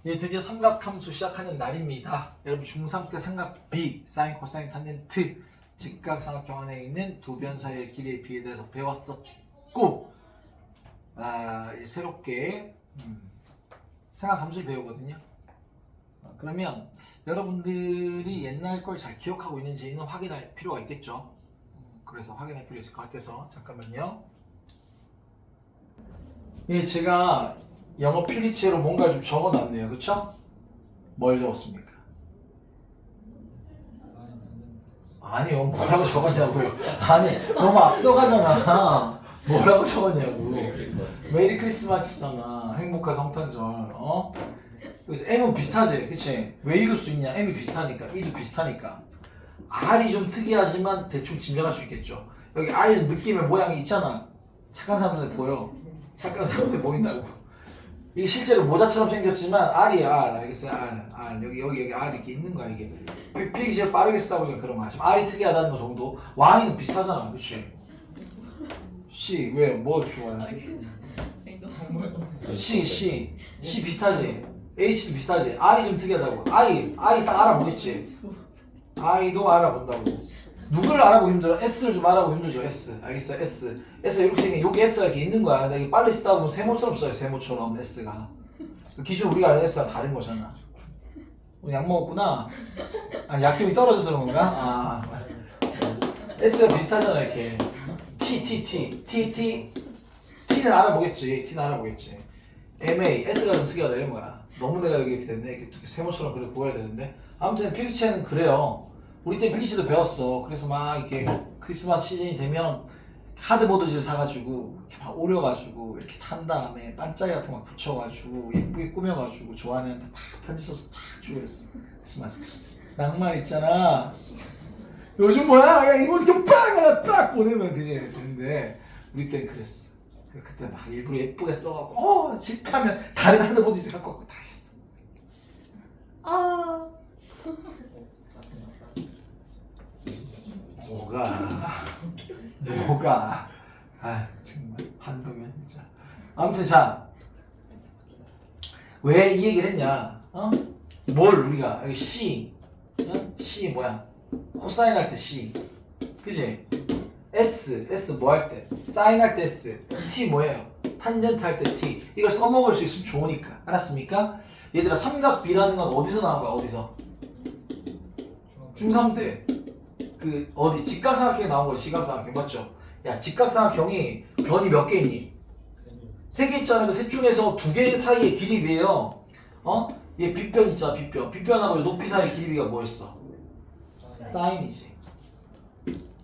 예, 드디어 삼각함수 시작하는 날입니다. 여러분 중3 때 삼각 B, 사인, 코사인, 탄젠트, 직각삼각형 안에 있는 두 변 사이의 길이의 비에 대해서 배웠었고 새롭게 삼각함수를 배우거든요. 그러면 여러분들이 옛날 걸 잘 기억하고 있는지는 확인할 필요가 있겠죠. 그래서 확인할 필요 있을 것 같아서 잠깐만요. 예, 제가 영어 필기체로 뭔가 좀 적어놨네요. 그쵸? 뭘 적었습니까? 아니요, 뭐라고 적었냐고요. 아니, 너무 앞서가잖아. 뭐라고 적었냐고. 메리 크리스마스잖아. 행복한 성탄절. 그래서 M은 비슷하지, 그치? 왜 읽을 수 있냐? M이 비슷하니까, E도 비슷하니까. R이 좀 특이하지만 대충 짐작할 수 있겠죠. 여기 R은 느낌의 모양이 있잖아. 착한 사람들 보여. 착한 사람들 보인다고. 이게 실제로 모자처럼 생겼지만 R이야. R. 알겠어요? R. 여기 R 이렇게 있는 거야, 이게. 필기체를 빠르게 쓰다 보니까 그런 거야. 지금 R이 특이하다는 거 정도. Y는 비슷하잖아. 그치? C. 왜? 뭐 좋아해? C 비슷하지? H도 비슷하지? R이 좀 특이하다고. I 딱 알아보겠지? I도 알아본다고. 누구를 알아보기 힘들어? S를 좀 알아보기 힘들죠. S. 알겠어요? S 이렇게 생긴 여기 S가 이렇게 있는 거야. 이게 빨리 쓰다 보면 세모처럼 써요. 세모처럼 S가. 기존 우리가 아는 S랑 다른 거잖아. 우리 약 먹었구나. 아니 약효이 떨어져서 그런 건가? S가 비슷하잖아 이렇게. T는 알아보겠지. MA, S가 좀 특이하다 이런 거야. 너무 내가 여기 이렇게 됐네. 이렇게 세모처럼 그래 보여야 되는데. 아무튼 필기체는 그래요. 우리 때 필기체도 배웠어. 그래서 막 이렇게 크리스마스 시즌이 되면 하드보드지를 사가지고 이렇게 막 오려가지고 이렇게 탄 다음에 반짝이 같은 거 막 붙여가지고 예쁘게 꾸며가지고 좋아하는 애한테 막 편지 써서 탁 주고 그랬어. 크리스마스 낭만 있잖아. 요즘 뭐야? 그냥 이거 이렇게 빵 하나 쫙 보내면 그지? 근데 우리 땐 그랬어. 그때 막 일부러 예쁘게 써갖고 실패하면 다른 하드보드지 갖고 왔고 다시 써. 뭐가 정말 한동현 진짜. 아무튼 자, 왜 이 얘기를 했냐? 뭘 우리가 여기 C, C 뭐야? 코사인 할 때 C, 그지? S 뭐 할 때? 사인 할 때 S, T 뭐예요? 탄젠트 할 때 T. 이걸 써먹을 수 있으면 좋으니까. 알았습니까? 얘들아 삼각 B라는 건 어디서 나온 거야? 어디서? 중3 때. 그 어디 직각삼각형이 나온 거지. 직각삼각형 맞죠? 야 직각삼각형이 변이 몇 개 있니? 3개 있잖아. 그 셋 중에서 2개 사이의 길이 비예요. 얘 빗변 있잖아. 빗변하고 높이 사이의 길이가 뭐였어? 사인이지.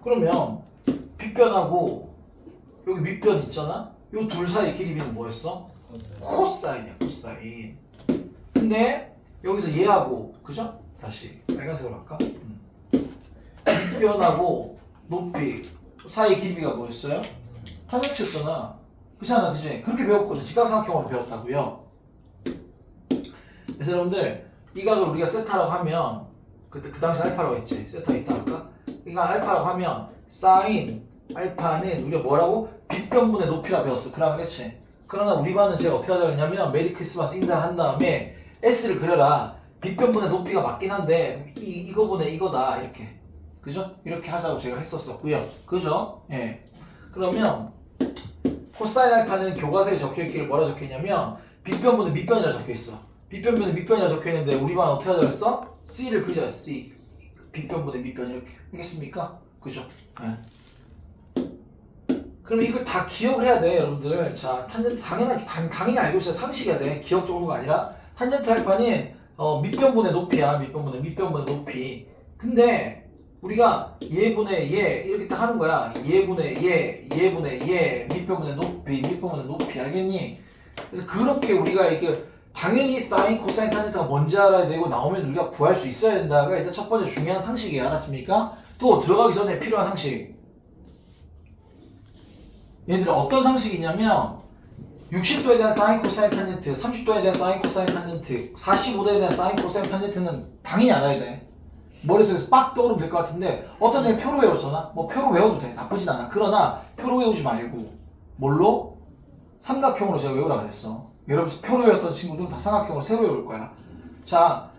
그러면 빗변하고 여기 밑변 있잖아. 요 둘 사이의 길이 비는 뭐였어? 코사인이야. 코사인. 근데 여기서 얘하고 그죠? 다시 빨간색으로 할까? 빗변하고 높이 사이 길이가 뭐였어요? 탄젠트였잖아. 그렇잖아, 그치? 그렇게 배웠거든. 직각삼각형으로 배웠다고요. 그래서 여러분들 이 각을 우리가 세타라고 하면 그때 그 당시 알파라고 했지. 세타 있다 할까? 이거 알파라고 하면 사인 알파는 우리가 뭐라고? 빗변분의 높이라 배웠어. 그러면 그렇지? 그러나 우리 반은 제가 어떻게 하자고 했냐면 메리 크리스마스 인사한 다음에 S를 그려라. 빗변분의 높이가 맞긴 한데 이거분의 이거다 이렇게. 그죠? 이렇게 하자고 제가 했었었고요. 그죠? 예. 그러면 코사인 알파는 교과서에 적혀있기를 뭐라 적혀있냐면 빗변분의 밑변이라 적혀있어. 빗변분의 밑변이라 적혀있는데 우리 반 어떻게 하자고 했어? C를 그려. C. 빗변분의 밑변 이렇게. 알겠습니까? 그죠? 예. 그럼 이걸 다 기억을 해야 돼, 여러분들. 자, 탄젠트 당연히 알고 있어요. 상식해야 돼. 기억적으로가 아니라 탄젠트 알파는 밑변분의 높이야. 밑변분의 높이. 근데 우리가 얘분의 얘 이렇게 딱 하는 거야. 얘분의 얘 밑변분의 높이 알겠니? 그래서 그렇게 우리가 이렇게 당연히 사인, 코사인, 탄젠트가 뭔지 알아야 되고 나오면 우리가 구할 수 있어야 된다가 일단 첫 번째 중요한 상식이에요. 알았습니까? 또 들어가기 전에 필요한 상식. 얘들은 어떤 상식이냐면 60도에 대한 사인, 코사인, 탄젠트, 30도에 대한 사인, 코사인, 탄젠트, 45도에 대한 사인, 코사인, 탄젠트는 당연히 알아야 돼. 머릿속에서 빡 떠오르면 될 것 같은데 어떤 애는 표로 외웠잖아? 뭐 표로 외워도 돼. 나쁘진 않아. 그러나 표로 외우지 말고 뭘로? 삼각형으로 제가 외우라 그랬어. 여러분 표로 외웠던 친구들은 다 삼각형으로 새로 외울 거야. 자,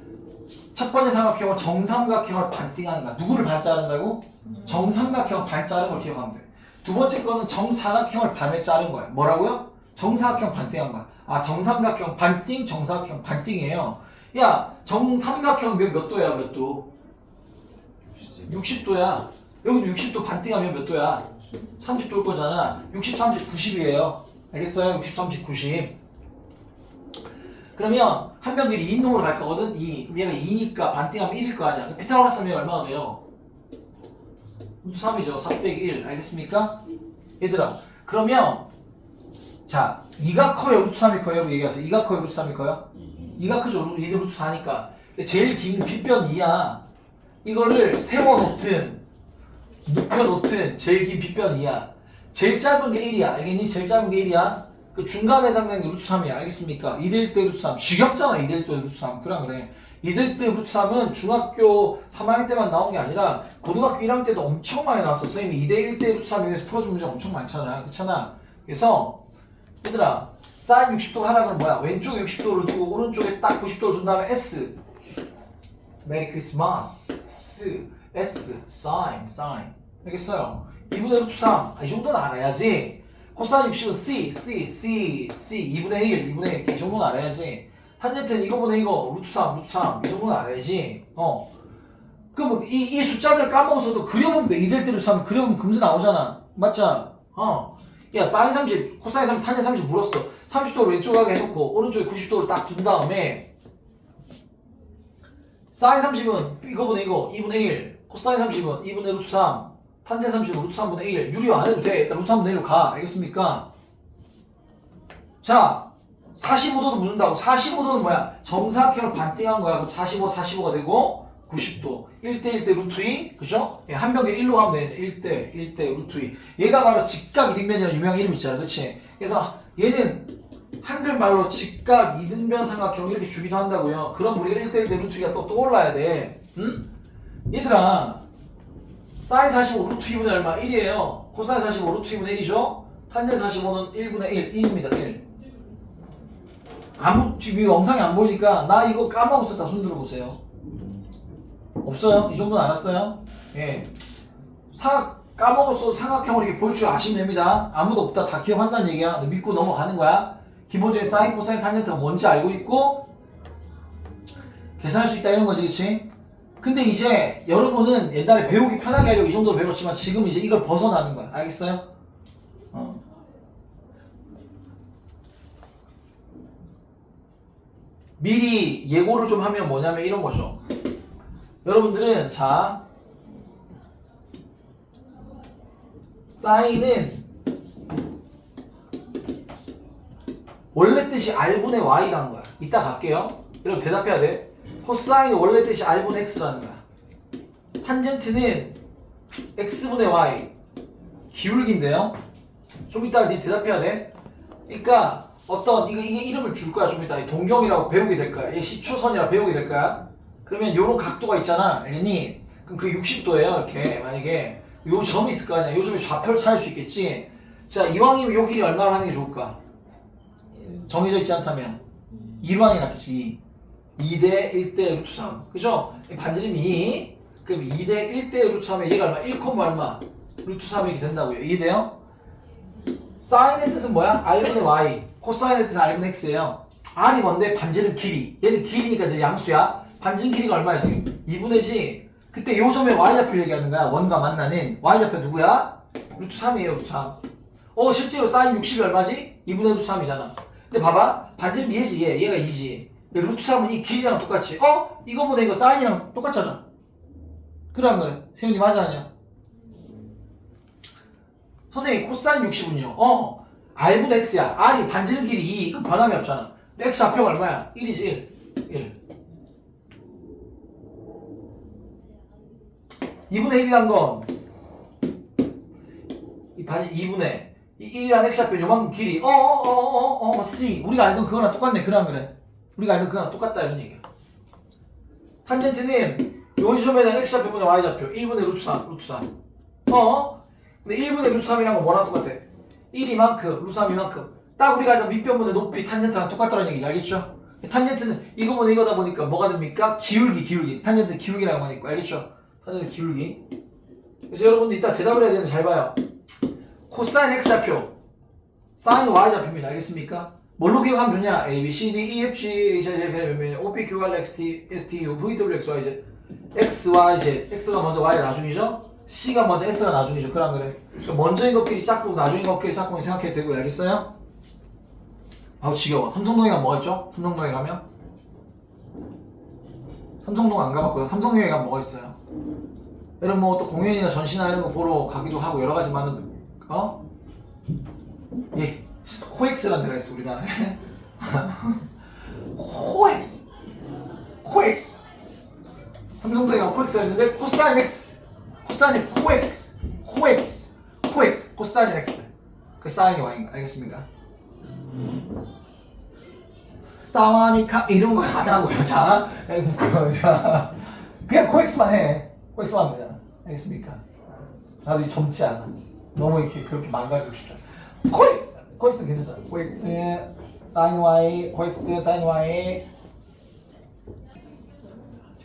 첫 번째 삼각형은 정삼각형을 반띵하는 거야. 누구를 반 자른다고? 정삼각형 반 자른 걸 기억하면 돼. 두 번째 거는 정사각형을 반을 자른 거야. 뭐라고요? 정사각형 반띵한 거야. 아, 정삼각형 반띵, 정사각형 반띵이에요. 야, 정삼각형 몇 도야, 몇 도? 60도야. 여기도 60도 반띵하면 몇 도야? 30도일 거잖아. 60, 30, 90이에요. 알겠어요? 60, 30, 90. 그러면 한 변길이 2인동으로 갈 거거든. 얘가 2니까 반띵하면 1일 거 아니야. 피타고라스 하면 얼마나 돼요? 루트 3이죠. 4 빼기 1. 알겠습니까? 얘들아, 그러면 자, 2가 커요? 루트 3이 커요? 여러분 얘기하세요. 2가 커요? 루트 3이 커요? 2가 크죠. 얘도 루트 4니까. 제일 긴 빗변 2야. 이거를 세워놓든 눕혀놓든 제일 긴 빗변 2야. 제일 짧은 게 1이야. 알겠니? 제일 짧은 게 1이야. 그 중간에 해당되는 게 루트 3이야. 알겠습니까? 2대1 대 루트 3. 지겹잖아. 2대1 대 루트 3. 그래. 2대1 대 루트 3은 중학교 3학년 때만 나온 게 아니라 고등학교 1학년 때도 엄청 많이 나왔어. 선생님이 2대1 대 루트 3에 대해서 풀어준 문제가 엄청 많잖아. 그렇잖아. 그래서 얘들아, 사인 60도 하라 그러면 뭐야? 왼쪽에 60도를 두고 오른쪽에 딱 90도를 둔 다음에 S. 메리 크리스마스. S. 사인. 알겠어요? 2분의 루트 3. 이 정도는 알아야지. 코사인 60은 C 2분의 1 이 정도는 알아야지. 탄젠트는 이거보다 이거 루트 3 이 정도는 알아야지. 그럼 이 숫자들 까먹어서도 그려보면 돼. 2대1 대 루트 3 그려보면 금세 나오잖아. 맞죠? 야, 사인 30, 코사인 30, 탄젠 30 물었어. 30도를 왼쪽하게 해놓고 오른쪽에 90도를 딱 둔 다음에 사인 30은 이거보다 이거 2분의 1, 코사인 30은 2분의 루트 3, 탄젠 30은 루트 3분의 1. 유리화 안 해도 돼. 일단 루트 3분의 1로 가. 알겠습니까? 자, 45도도 묻는다고. 45도는 뭐야? 정사각형을 반띵한 거야. 그럼 45가 되고 90도. 1대1 대 루트 2. 그죠? 한 변에 1로 가면 되는데 1대 루트 2. 얘가 바로 직각 이등변이라는 유명한 이름 있잖아. 그치? 그래서 얘는 한글말로 직각 이등변 삼각형 이렇게 주기도 한다고요. 그럼 우리가 1대1 대 루트 2가 또 떠올라야 돼. 응? 얘들아, 사인 45 루트 2분의 얼마? 1이에요. 코사인 45 루트 2분의 1이죠? 탄젠 45는 1분의 1, 1입니다. 1. 지금 영상이 안 보이니까 나 이거 까먹었었다. 손 들어보세요. 없어요? 이 정도는 알았어요? 예. 까먹었어도 삼각형을 이렇게 볼 줄 아시면 됩니다. 아무도 없다. 다 기억한다는 얘기야. 믿고 넘어가는 거야. 기본적인 사인, 코사인, 탄젠트가 뭔지 알고 있고 계산할 수 있다 이런 거지, 그치? 근데 이제 여러분은 옛날에 배우기 편하게 하려고 이 정도로 배웠지만 지금 이제 이걸 벗어나는 거야. 알겠어요? 미리 예고를 좀 하면 뭐냐면 이런 거죠. 여러분들은 자, 사인은 원래 뜻이 R분의 Y라는 거야. 이따 갈게요. 여러분 대답해야 돼. 코사인 원래 뜻이 R분의 X라는 거야. 탄젠트는 X분의 Y. 기울기인데요. 좀 이따 네 대답해야 돼. 그러니까 이게 이름을 줄 거야. 좀 이따 동경이라고 배우게 될 거야. 얘 시초선이라 배우게 될 거야. 그러면 요런 각도가 있잖아. 알겠니? 그럼 그 60도예요. 이렇게 만약에 요 점이 있을 거 아니야. 요 점에 좌표를 찾을 수 있겠지. 자, 이왕이면 요 길이 얼마나 하는 게 좋을까? 정해져 있지 않다면 2로 하는 게 낫겠지. 2대 1대 루트 3. 그죠? 반지름 2. 그럼 2대 1대 루트 3에 얘가 얼마? 1, 얼마? 루트 3 이렇게 된다고요. 이해돼요? 사인의 뜻은 뭐야? R분의 Y. 코사인의 뜻은 R분의 X예요. R이 뭔데? 반지름 길이. 얘는 길이니까 늘 양수야. 반지름 길이가 얼마야 지금? 2분의지. 그때 요 점에 Y좌표 얘기하는 거야. 원과 만나는. Y좌표 누구야? 루트 3이에요. 루트 3. 실제로 사인 60이 얼마지? 2분의 루트 3이잖아. 근데 봐봐. 반지름 얘지. 얘가 2지. 루트 3은 이 길이랑 똑같지. 이거보다 이거 사인이랑 똑같잖아. 그래 안 그래? 세윤이 맞아 아니야? 선생님 코사인 60은요. R분의 X야. R이 반지름 길이 2. 그럼 변함이 없잖아. X 좌표가 얼마야? 1이지 1. 2분의 1이란 건 이 반지 2분의 1이란 X 좌표 요만큼 길이 C. 우리가 알던 그거랑 똑같네. 그래 안 그래? 우리가 알던 그거랑 똑같다 이런 얘기야. 탄젠트는 요 지점에다 X 좌표분의 Y 좌표 1분의 루트 3. 근데 1분의 루트 3이란 건 뭐랑 똑같아? 1 이만큼, 루트 3 이만큼. 딱 우리가 알던 밑변분의 높이 탄젠트랑 똑같다는 얘기지. 알겠죠? 탄젠트는 이거보다 이거다 보니까 뭐가 됩니까? 기울기. 탄젠트 기울기라고 하니까. 알겠죠? 탄젠트 기울기. 그래서 여러분들 이따 대답을 해야 되는데 잘 봐요. 코사인 X좌표, 사인 Y좌표입니다. 알겠습니까? 뭘로 기억하면 좋냐? A, B, C, D, E, F, G, H, I, J, K, L, M, N, O, P, Q, R, X, T, S, T, U, V, W, X, Y, Z. X, Y, Z. X가 먼저 Y가 나중이죠? C가 먼저 S가 나중이죠. 그래 안 그래? 먼저인 것끼리 짝꿍, 나중인 것끼리 짝꿍이 생각해도 되고. 알겠어요? 아우 지겨워. 삼성동에 가면 뭐가 있죠? 삼성동에 가면? 삼성동 안 가봤고요. 삼성동에 가면 뭐가 있어요? 여러분 뭐 또 공연이나 전시나 이런 거 보러 가기도 하고 여러 가지 많은 예, 코엑스라는 데가 있어 우리나라에. 코엑스. 삼성동에 가면 코엑스가 있는데 코사인 X, 코엑스, 코사인 X. 그 사인이 Y인 거 알겠습니까? 사와니카 이런 거 안 하고요. 자, 그냥 코엑스만 해. 코엑스만 하면 되잖아. 알겠습니까? 나도 이 젊지 않아. 너무 이렇게 그렇게 망가지고 싶다. 코엑스 괜찮잖아. 코엑스 사인 Y, 코엑스 사인 Y.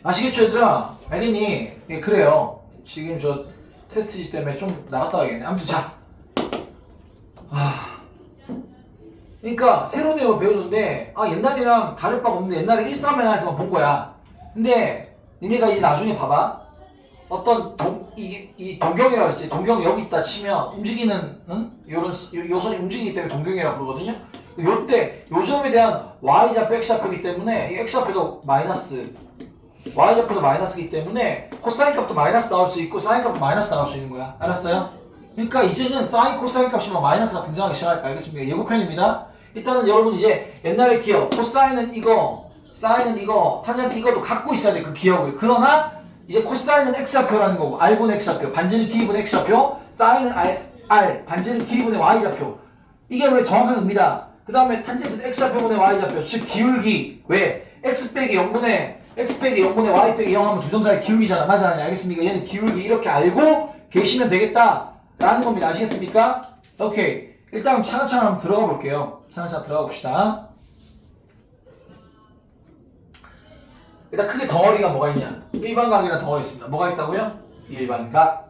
아시겠죠, 얘들아? 알겠니? 예, 그래요. 지금 저 테스트지 때문에 좀 나갔다 와야겠네. 아무튼 자, 그러니까 새로운 내용을 배우는데 옛날이랑 다를 바가 없는데 옛날에 1,3에서만 본 거야. 근데 니네가 이제 나중에 봐봐. 어떤 이 동경이라고 했지. 동경이 여기 있다 치면 움직이는 요선이 움직이기 때문에 동경이라고 부르거든요. 요때 요점에 대한 Y좌표, X좌표이기 때문에 이 X좌표도 마이너스, Y좌표도 마이너스이기 때문에 코사인 값도 마이너스 나올 수 있고 사인 값도 마이너스 나올 수 있는 거야. 알았어요? 그러니까 이제는 사인, 코사인 값이면 마이너스가 등장하기 시작할까? 알겠습니까? 예고편입니다. 일단은 여러분 이제 옛날의 기억, 코사인은 이거, 사인은 이거, 탄젠트 이것도 갖고 있어야 돼, 그 기억을. 그러나 이제 코사인은 X좌표라는 거고, R분의 X좌표, 반지름 길이분의 X좌표, 사인은 R, 반지름 길이분의 Y좌표. 이게 원래 정확한 의미다. 그 다음에 탄젠트는 X좌표분의 Y좌표, 즉 기울기. 왜? X 빼기 0분의 Y 빼기 0 하면 두 점 사이 기울기잖아. 맞아, 아니 알겠습니까? 얘는 기울기 이렇게 알고 계시면 되겠다 라는 겁니다. 아시겠습니까? 오케이. 일단 차근차근 한번 들어가 볼게요. 차근차근 들어가 봅시다. 일단 크게 덩어리가 뭐가 있냐? 일반각이라는 덩어리 있습니다. 뭐가 있다고요? 일반각.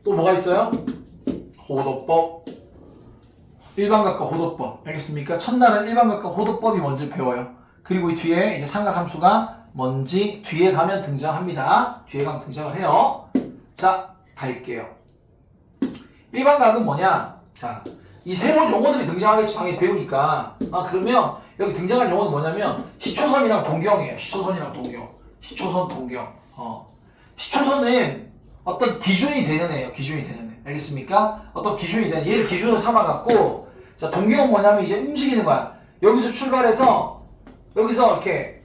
또 뭐가 있어요? 호도법. 일반각과 호도법. 알겠습니까? 첫날은 일반각과 호도법이 먼저 배워요. 그리고 이 뒤에 이제 삼각함수가 뭔지 뒤에 가면 등장합니다. 뒤에 가면 등장을 해요. 자, 갈게요. 일반각은 뭐냐? 자, 이 새로운 용어들이 등장하겠죠. 당연히 배우니까. 그러면 여기 등장할 용어는 뭐냐면 시초선이랑 동경이에요. 시초선, 동경. 시초선은 어떤 기준이 되는 애예요. 기준이 되는 애. 알겠습니까? 어떤 기준이 되는 얘를 기준으로 삼아갖고 자, 동경은 뭐냐면 이제 움직이는 거야. 여기서 출발해서 여기서 이렇게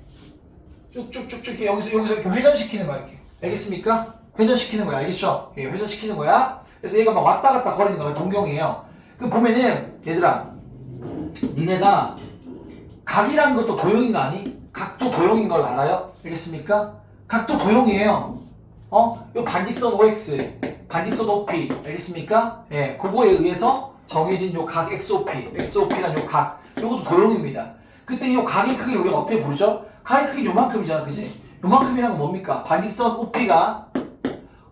쭉쭉쭉쭉 여기서 이렇게 회전시키는 거야. 이렇게. 알겠습니까? 회전시키는 거야. 알겠죠? 예, 회전시키는 거야. 그래서 얘가 막 왔다 갔다 거리는 거야. 동경이에요. 그럼 보면은 얘들아, 니네가 각이라는 것도 도형인 거 아니? 각도 도형인 걸 알아요? 알겠습니까? 각도 도형이에요. 요 반직선 OX, 반직선 OP, 알겠습니까? 예, 그거에 의해서 정해진 요 각 XOP라는 요 각, 요것도 도형입니다. 그때 요 각의 크기를 우리가 어떻게 부르죠? 각의 크기는 요만큼이잖아, 그지? 요만큼이란 건 뭡니까? 반직선 OP가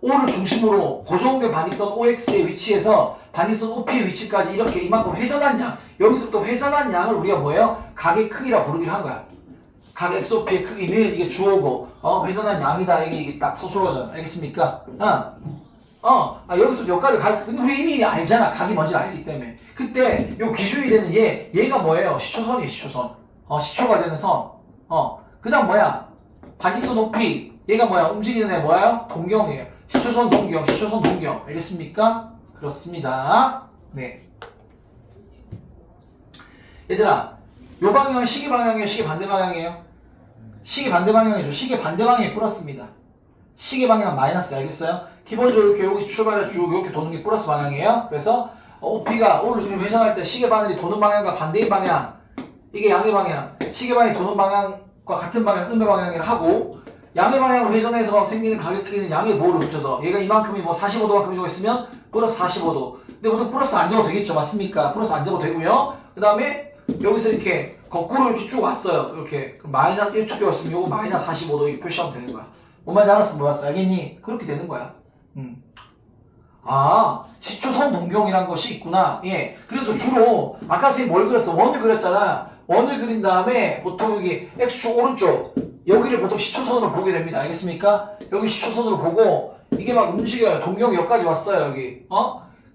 O를 중심으로 고정된 반직선 OX의 위치에서 반직선 OP의 위치까지 이렇게 이만큼 회전한 양, 여기서부터 회전한 양을 우리가 뭐예요? 각의 크기라 부르기를 한 거야. 각 XOP의 크기는 이게 주어고 회전한 양이다. 이게 딱 서술어잖아. 알겠습니까? 여기서 여기까지 각, 근데 우리 이미 알잖아. 각이 뭔지 알기 때문에. 그때 요 기준이 되는 얘가 뭐예요? 시초선이에요. 시초가 되는 선. 그 다음 뭐야? 반직선 OP. 얘가 뭐야? 움직이는 애 뭐예요? 동경이에요. 시초선 동경. 알겠습니까? 그렇습니다. 네. 얘들아, 요 방향은 시계 방향이에요? 시계 반대 방향이에요? 시계 반대 방향이죠. 시계 반대 방향이 플러스입니다. 시계 방향은 마이너스. 알겠어요? 기본적으로 이렇게 여기 출발해 쭉 이렇게 도는 게 플러스 방향이에요. 그래서 OP가 O를 중심 회전할 때 시계 바늘이 도는 방향과 반대인 방향, 이게 양의 방향, 시계 바늘이 도는 방향과 같은 방향, 음의 방향이라 하고, 양의 방향으로 회전해서 생기는 가격 크기는 양의 모를 곱쳐서 얘가 이만큼이 뭐 45도만큼 이동했으면 플러스 45도. 근데 보통 플러스 안 적어도 되겠죠. 맞습니까? 플러스 안 적어도 되고요. 그 다음에 여기서 이렇게 거꾸로 이렇게 쭉 왔어요. 이렇게 마이너스 1축 왔으면 요거 마이너스 45도 이렇게 표시하면 되는 거야. 뭔 말인지 알았어? 몰랐어? 알겠니? 그렇게 되는 거야. 아, 시초선 동경이란 것이 있구나. 예. 그래서 주로 아까 선생님 뭘 그렸어? 원을 그렸잖아. 원을 그린 다음에 보통 여기 X축 오른쪽 여기를 보통 시초선으로 보게 됩니다. 알겠습니까? 여기 시초선으로 보고 이게 막 움직여요. 동경이 여기까지 왔어요. 여기.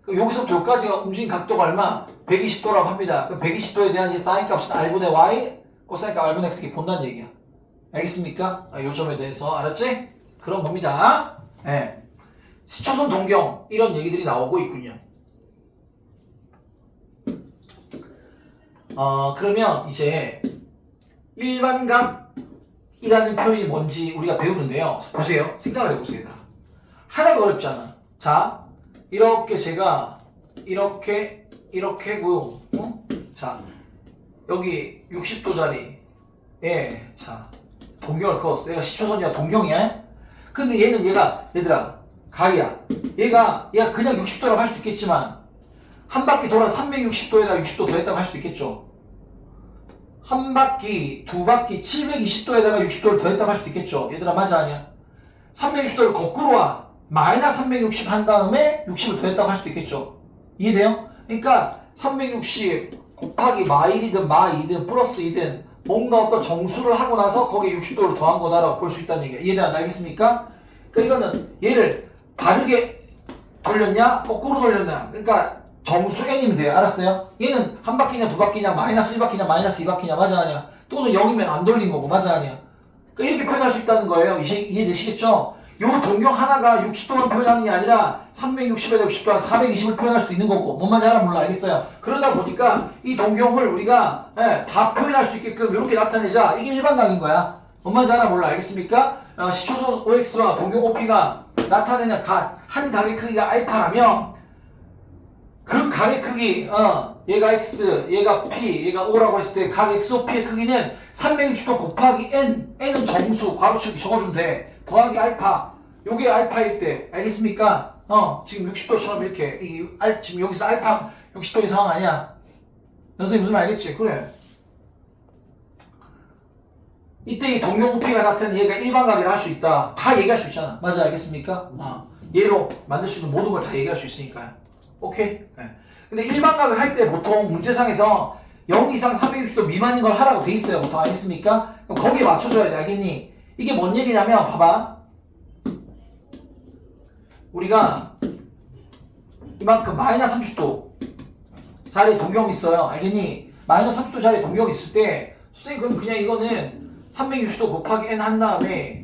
여기서부터 여기까지가 움직인 각도가 얼마? 120도라고 합니다. 그 120도에 대한 이 사인 값은 R분의 Y, 코사인 값 R분의 X 이렇게 본다는 얘기야. 알겠습니까? 요 점에 대해서 알았지? 그런 겁니다. 예. 시초선 동경 이런 얘기들이 나오고 있군요. 그러면 이제 일반각이라는 표현이 뭔지 우리가 배우는데요. 보세요. 생각을 해보세요. 얘들아. 하나도 어렵잖아. 자, 이렇게 제가 이렇게고요. 자, 여기 60도짜리 자 동경을 그었어. 얘가 시초선이야 동경이야. 근데 얘가 가위야. 얘가 그냥 60도라고 할 수도 있겠지만 한 바퀴 돌아 360도에다 60도 더했다고 할 수도 있겠죠. 한 바퀴, 두 바퀴 720도에다가 60도를 더했다고 할 수도 있겠죠. 얘들아 맞아 아니야? 360도를 거꾸로 와. 마이너스 360 한 다음에 60을 더했다고 할 수도 있겠죠. 이해돼요? 그러니까 360 곱하기 마일이든 마이든 플러스 2든 뭔가 어떤 정수를 하고 나서 거기에 60도를 더한 거다라고 볼 수 있다는 얘기야. 이해돼요? 알겠습니까? 그러니까 이거는 얘를 바르게 돌렸냐 거꾸로 돌렸냐 그러니까 정수 n이면 돼요. 알았어요? 얘는 한 바퀴냐 두 바퀴냐 마이너스 1바퀴냐 마이너스 2바퀴냐 맞아 아니야? 또는 0이면 안 돌린 거고 맞아 아니야? 그러니까 이렇게 표현할 수 있다는 거예요. 이해되시겠죠? 요 동경 하나가 60도로 표현하는 게 아니라 360에다 60도 한 420을 표현할 수도 있는 거고 뭔 말인지 알아 몰라 알겠어요? 그러다 보니까 이 동경을 우리가 다 표현할 수 있게끔 이렇게 나타내자. 이게 일반각인 거야. 뭔 말인지 알아 몰라 알겠습니까? 시초선 OX와 동경 OP가 나타내는 한 각의 크기가 알파라면 그 각의 크기 얘가 X, 얘가 P, 얘가 O라고 했을 때 각 X, O, P의 크기는 360도 곱하기 N, N은 정수, 괄호치기 적어주면 돼. 더하기 알파, 요게 알파일 때 알겠습니까? 지금 60도처럼 이렇게 지금 여기서 알파 60도의 상황 아니야? 선생님 무슨 말 알겠지? 그래. 이때 이 동경 OP가 나타낸 얘가 일반각이라 할 수 있다. 다 얘기할 수 있잖아. 맞아 알겠습니까? 얘로 만들 수 있는 모든 걸 다 얘기할 수 있으니까요. 오케이? 네. 근데 일반각을 할 때 보통 문제상에서 0 이상 360도 미만인 걸 하라고 돼 있어요. 보통 알겠습니까? 그럼 거기에 맞춰줘야 돼. 알겠니? 이게 뭔 얘기냐면 봐봐. 우리가 이만큼 마이너스 30도 자리에 동경이 있어요. 알겠니? 마이너스 30도 자리에 동경이 있을 때 선생님 그럼 그냥 이거는 360도 곱하기 n 한 다음에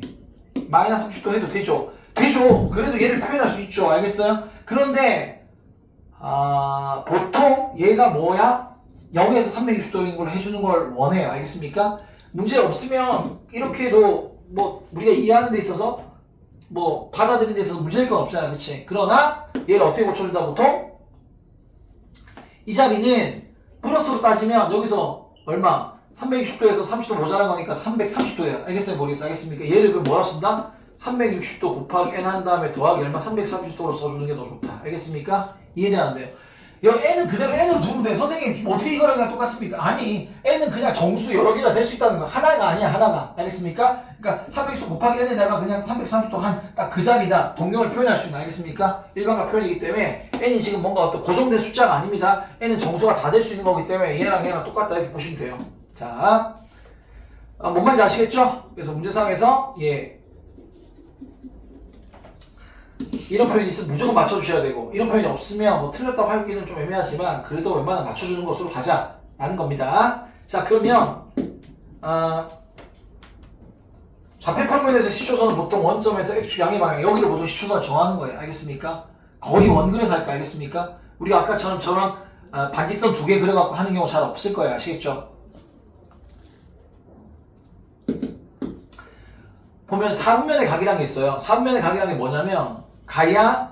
마이너스 30도 해도 되죠? 되죠. 그래도 얘를 표현할 수 있죠. 알겠어요? 그런데 보통 얘가 뭐야? 0에서 360도인 걸 해주는 걸 원해요. 알겠습니까? 문제 없으면 이렇게 해도 뭐 우리가 이해하는 데 있어서 뭐 받아들이는 데 있어서 문제될 건 없잖아. 그치? 그러나 얘를 어떻게 고쳐준다 보통? 이 자리는 플러스로 따지면 여기서 얼마? 360도에서 30도 모자란 거니까 330도예요. 알겠어요? 모르겠어요? 알겠습니까? 얘를 그럼 뭐라 쓴다? 360도 곱하기 n 한 다음에 더하기 얼마? 330도로 써주는 게 더 좋다. 알겠습니까? 이해되는데요? 여기 n은 그대로 n으로 두면 돼. 선생님 어떻게 이거랑 똑같습니까? 아니 n은 그냥 정수 여러 개가 될 수 있다는 거. 하나가 아니야 하나가. 알겠습니까? 그러니까 360도 곱하기 n에다가 그냥 330도 한 딱 그 자리다. 동경을 표현할 수 있는. 알겠습니까? 일반각 표현이기 때문에 n이 지금 뭔가 어떤 고정된 숫자가 아닙니다. n은 정수가 다 될 수 있는 거기 때문에 얘랑 똑같다 이렇게 보시면 돼요. 자, 뭔 말인지 아시겠죠? 그래서 문제상에서 이런 표현이 있으면 무조건 맞춰주셔야 되고 이런 표현이 없으면 뭐 틀렸다고 하기는 좀 애매하지만 그래도 웬만하면 맞춰주는 것으로 가자라는 겁니다. 자 그러면 좌표평면에서 시초선은 보통 원점에서 X축 양의 방향 여기를 보통 시초선을 정하는 거예요. 알겠습니까? 거의 원그려서 할까 알겠습니까? 우리가 아까처럼 저런 반직선 두 개 그려갖고 하는 경우 잘 없을 거예요. 아시겠죠? 보면 4분면의 각이라는 게 있어요. 4분면의 각이라는 게 뭐냐면 가야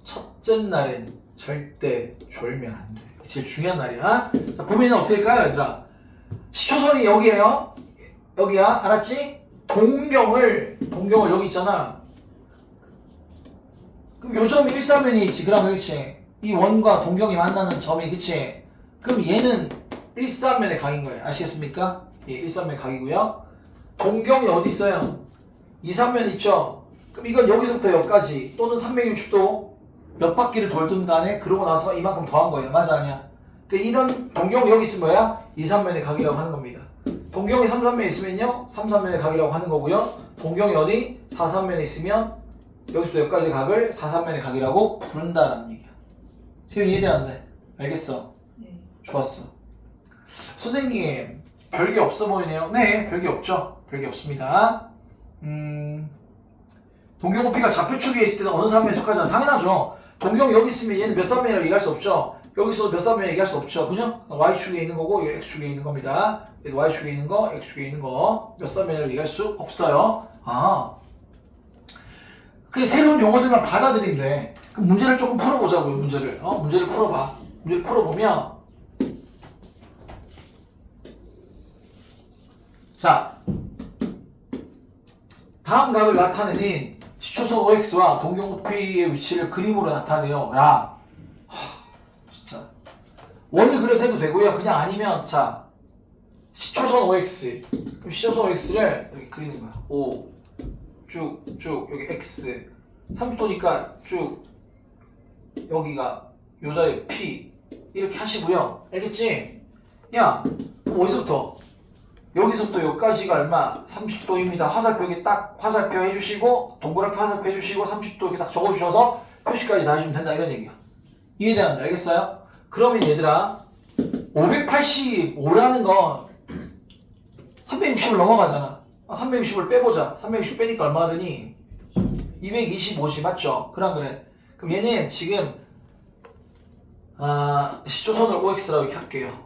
첫째 날엔 절대 졸면 안 돼. 제일 중요한 날이야. 자, 보면은 어떻게 될까요, 얘들아? 시초선이 여기에요. 여기야. 알았지? 동경을 여기 있잖아. 그럼 요 점이 1사면이 있지. 그럼 그렇지. 이 원과 동경이 만나는 점이 그치. 그럼 얘는 1사면의 각인 거예요. 아시겠습니까? 예, 1사면의 각이고요. 동경이 어디 있어요? 2사면 있죠. 그럼 이건 여기서부터 여기까지 또는 360도 몇 바퀴를 돌든 간에 그러고 나서 이만큼 더한 거예요. 맞아 아니야? 그러니까 이런 동경이 여기 있으면 뭐야? 2사면의 각이라고 하는 겁니다. 동경이 3사면에 있으면요 3사면의 각이라고 하는 거고요. 동경이 어디? 4사면에 있으면 여기서부터 여기까지 각을 4사면의 각이라고 부른다라는 얘기야. 세윤이 이해돼 안 돼? 알겠어? 네. 좋았어. 선생님 별게 없어 보이네요. 네, 별게 없죠. 별게 없습니다. 동경 높이가 좌표축에 있을 때는 어느 사면에 속하잖아. 당연하죠. 동경이 여기 있으면 얘는 몇 사면이라고 얘기할 수 없죠. 여기서 몇 사면이라고 얘기할 수 없죠. 그죠? Y축에 있는 거고 이거 X축에 있는 겁니다. Y축에 있는 거, X축에 있는 거 몇 사면이라고 얘기할 수 없어요. 아, 그 새로운 용어들만 받아들이면 돼. 그럼 문제를 조금 풀어보자고요. 문제를 풀어봐. 문제를 풀어보면 자, 다음 각을 나타내는 시초선 OX와 동경 높이의 위치를 그림으로 나타내요. 라. 진짜. 원을 그려서 해도 되고요. 그냥 아니면 자, 시초선 OX. 그럼 시초선 OX를 이렇게 그리는 거야. O 쭉 여기 X 30도니까 쭉 여기가 요 자리에 P 이렇게 하시고요. 알겠지? 야, 그럼 어디서부터? 여기서부터 여기까지가 얼마? 30도입니다. 화살표 여기 딱 화살표 해주시고 동그랗게 화살표 해주시고 30도 이렇게 딱 적어주셔서 표시까지 다 해주면 된다 이런 얘기야. 이해되는데 알겠어요? 그러면 얘들아 585라는 건 360을 넘어가잖아. 360을 빼보자. 360 빼니까 얼마 드니? 225지 맞죠? 그래. 그럼 얘는 지금 시초선을 OX라고 이렇게 할게요.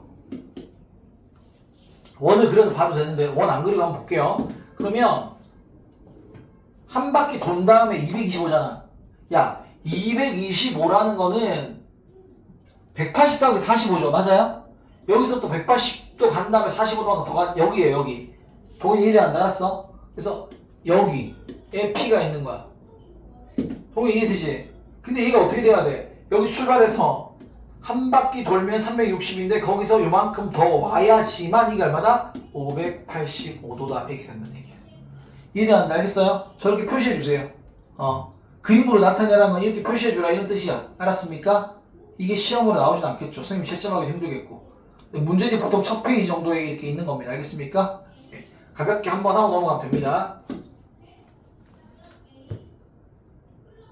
원을 그려서 봐도 되는데 원 안 그리고 한번 볼게요. 그러면 한 바퀴 돈 다음에 225잖아. 야, 225라는 거는 180 더하기 45죠. 맞아요? 여기서 또 180도 간 다음에 45도가 더 가, 여기에요, 여기. 동이 이해돼안돼? 알았어? 그래서 여기에 P가 있는 거야. 동이 이해되지? 근데 얘가 어떻게 돼야 돼? 여기 출발해서 한 바퀴 돌면 360인데 거기서 요만큼 더 와야지만 이게 얼마다? 585도다 이렇게 된다는 얘기야. 이해되는데 알겠어요? 저렇게 표시해주세요. 그림으로 나타내라는 건 이렇게 표시해주라 이런 뜻이야. 알았습니까? 이게 시험으로 나오진 않겠죠. 선생님 채점하기 힘들겠고. 문제집 보통 첫 페이지 정도에 이렇게 있는 겁니다. 알겠습니까? 네. 가볍게 한번 하고 넘어가면 됩니다.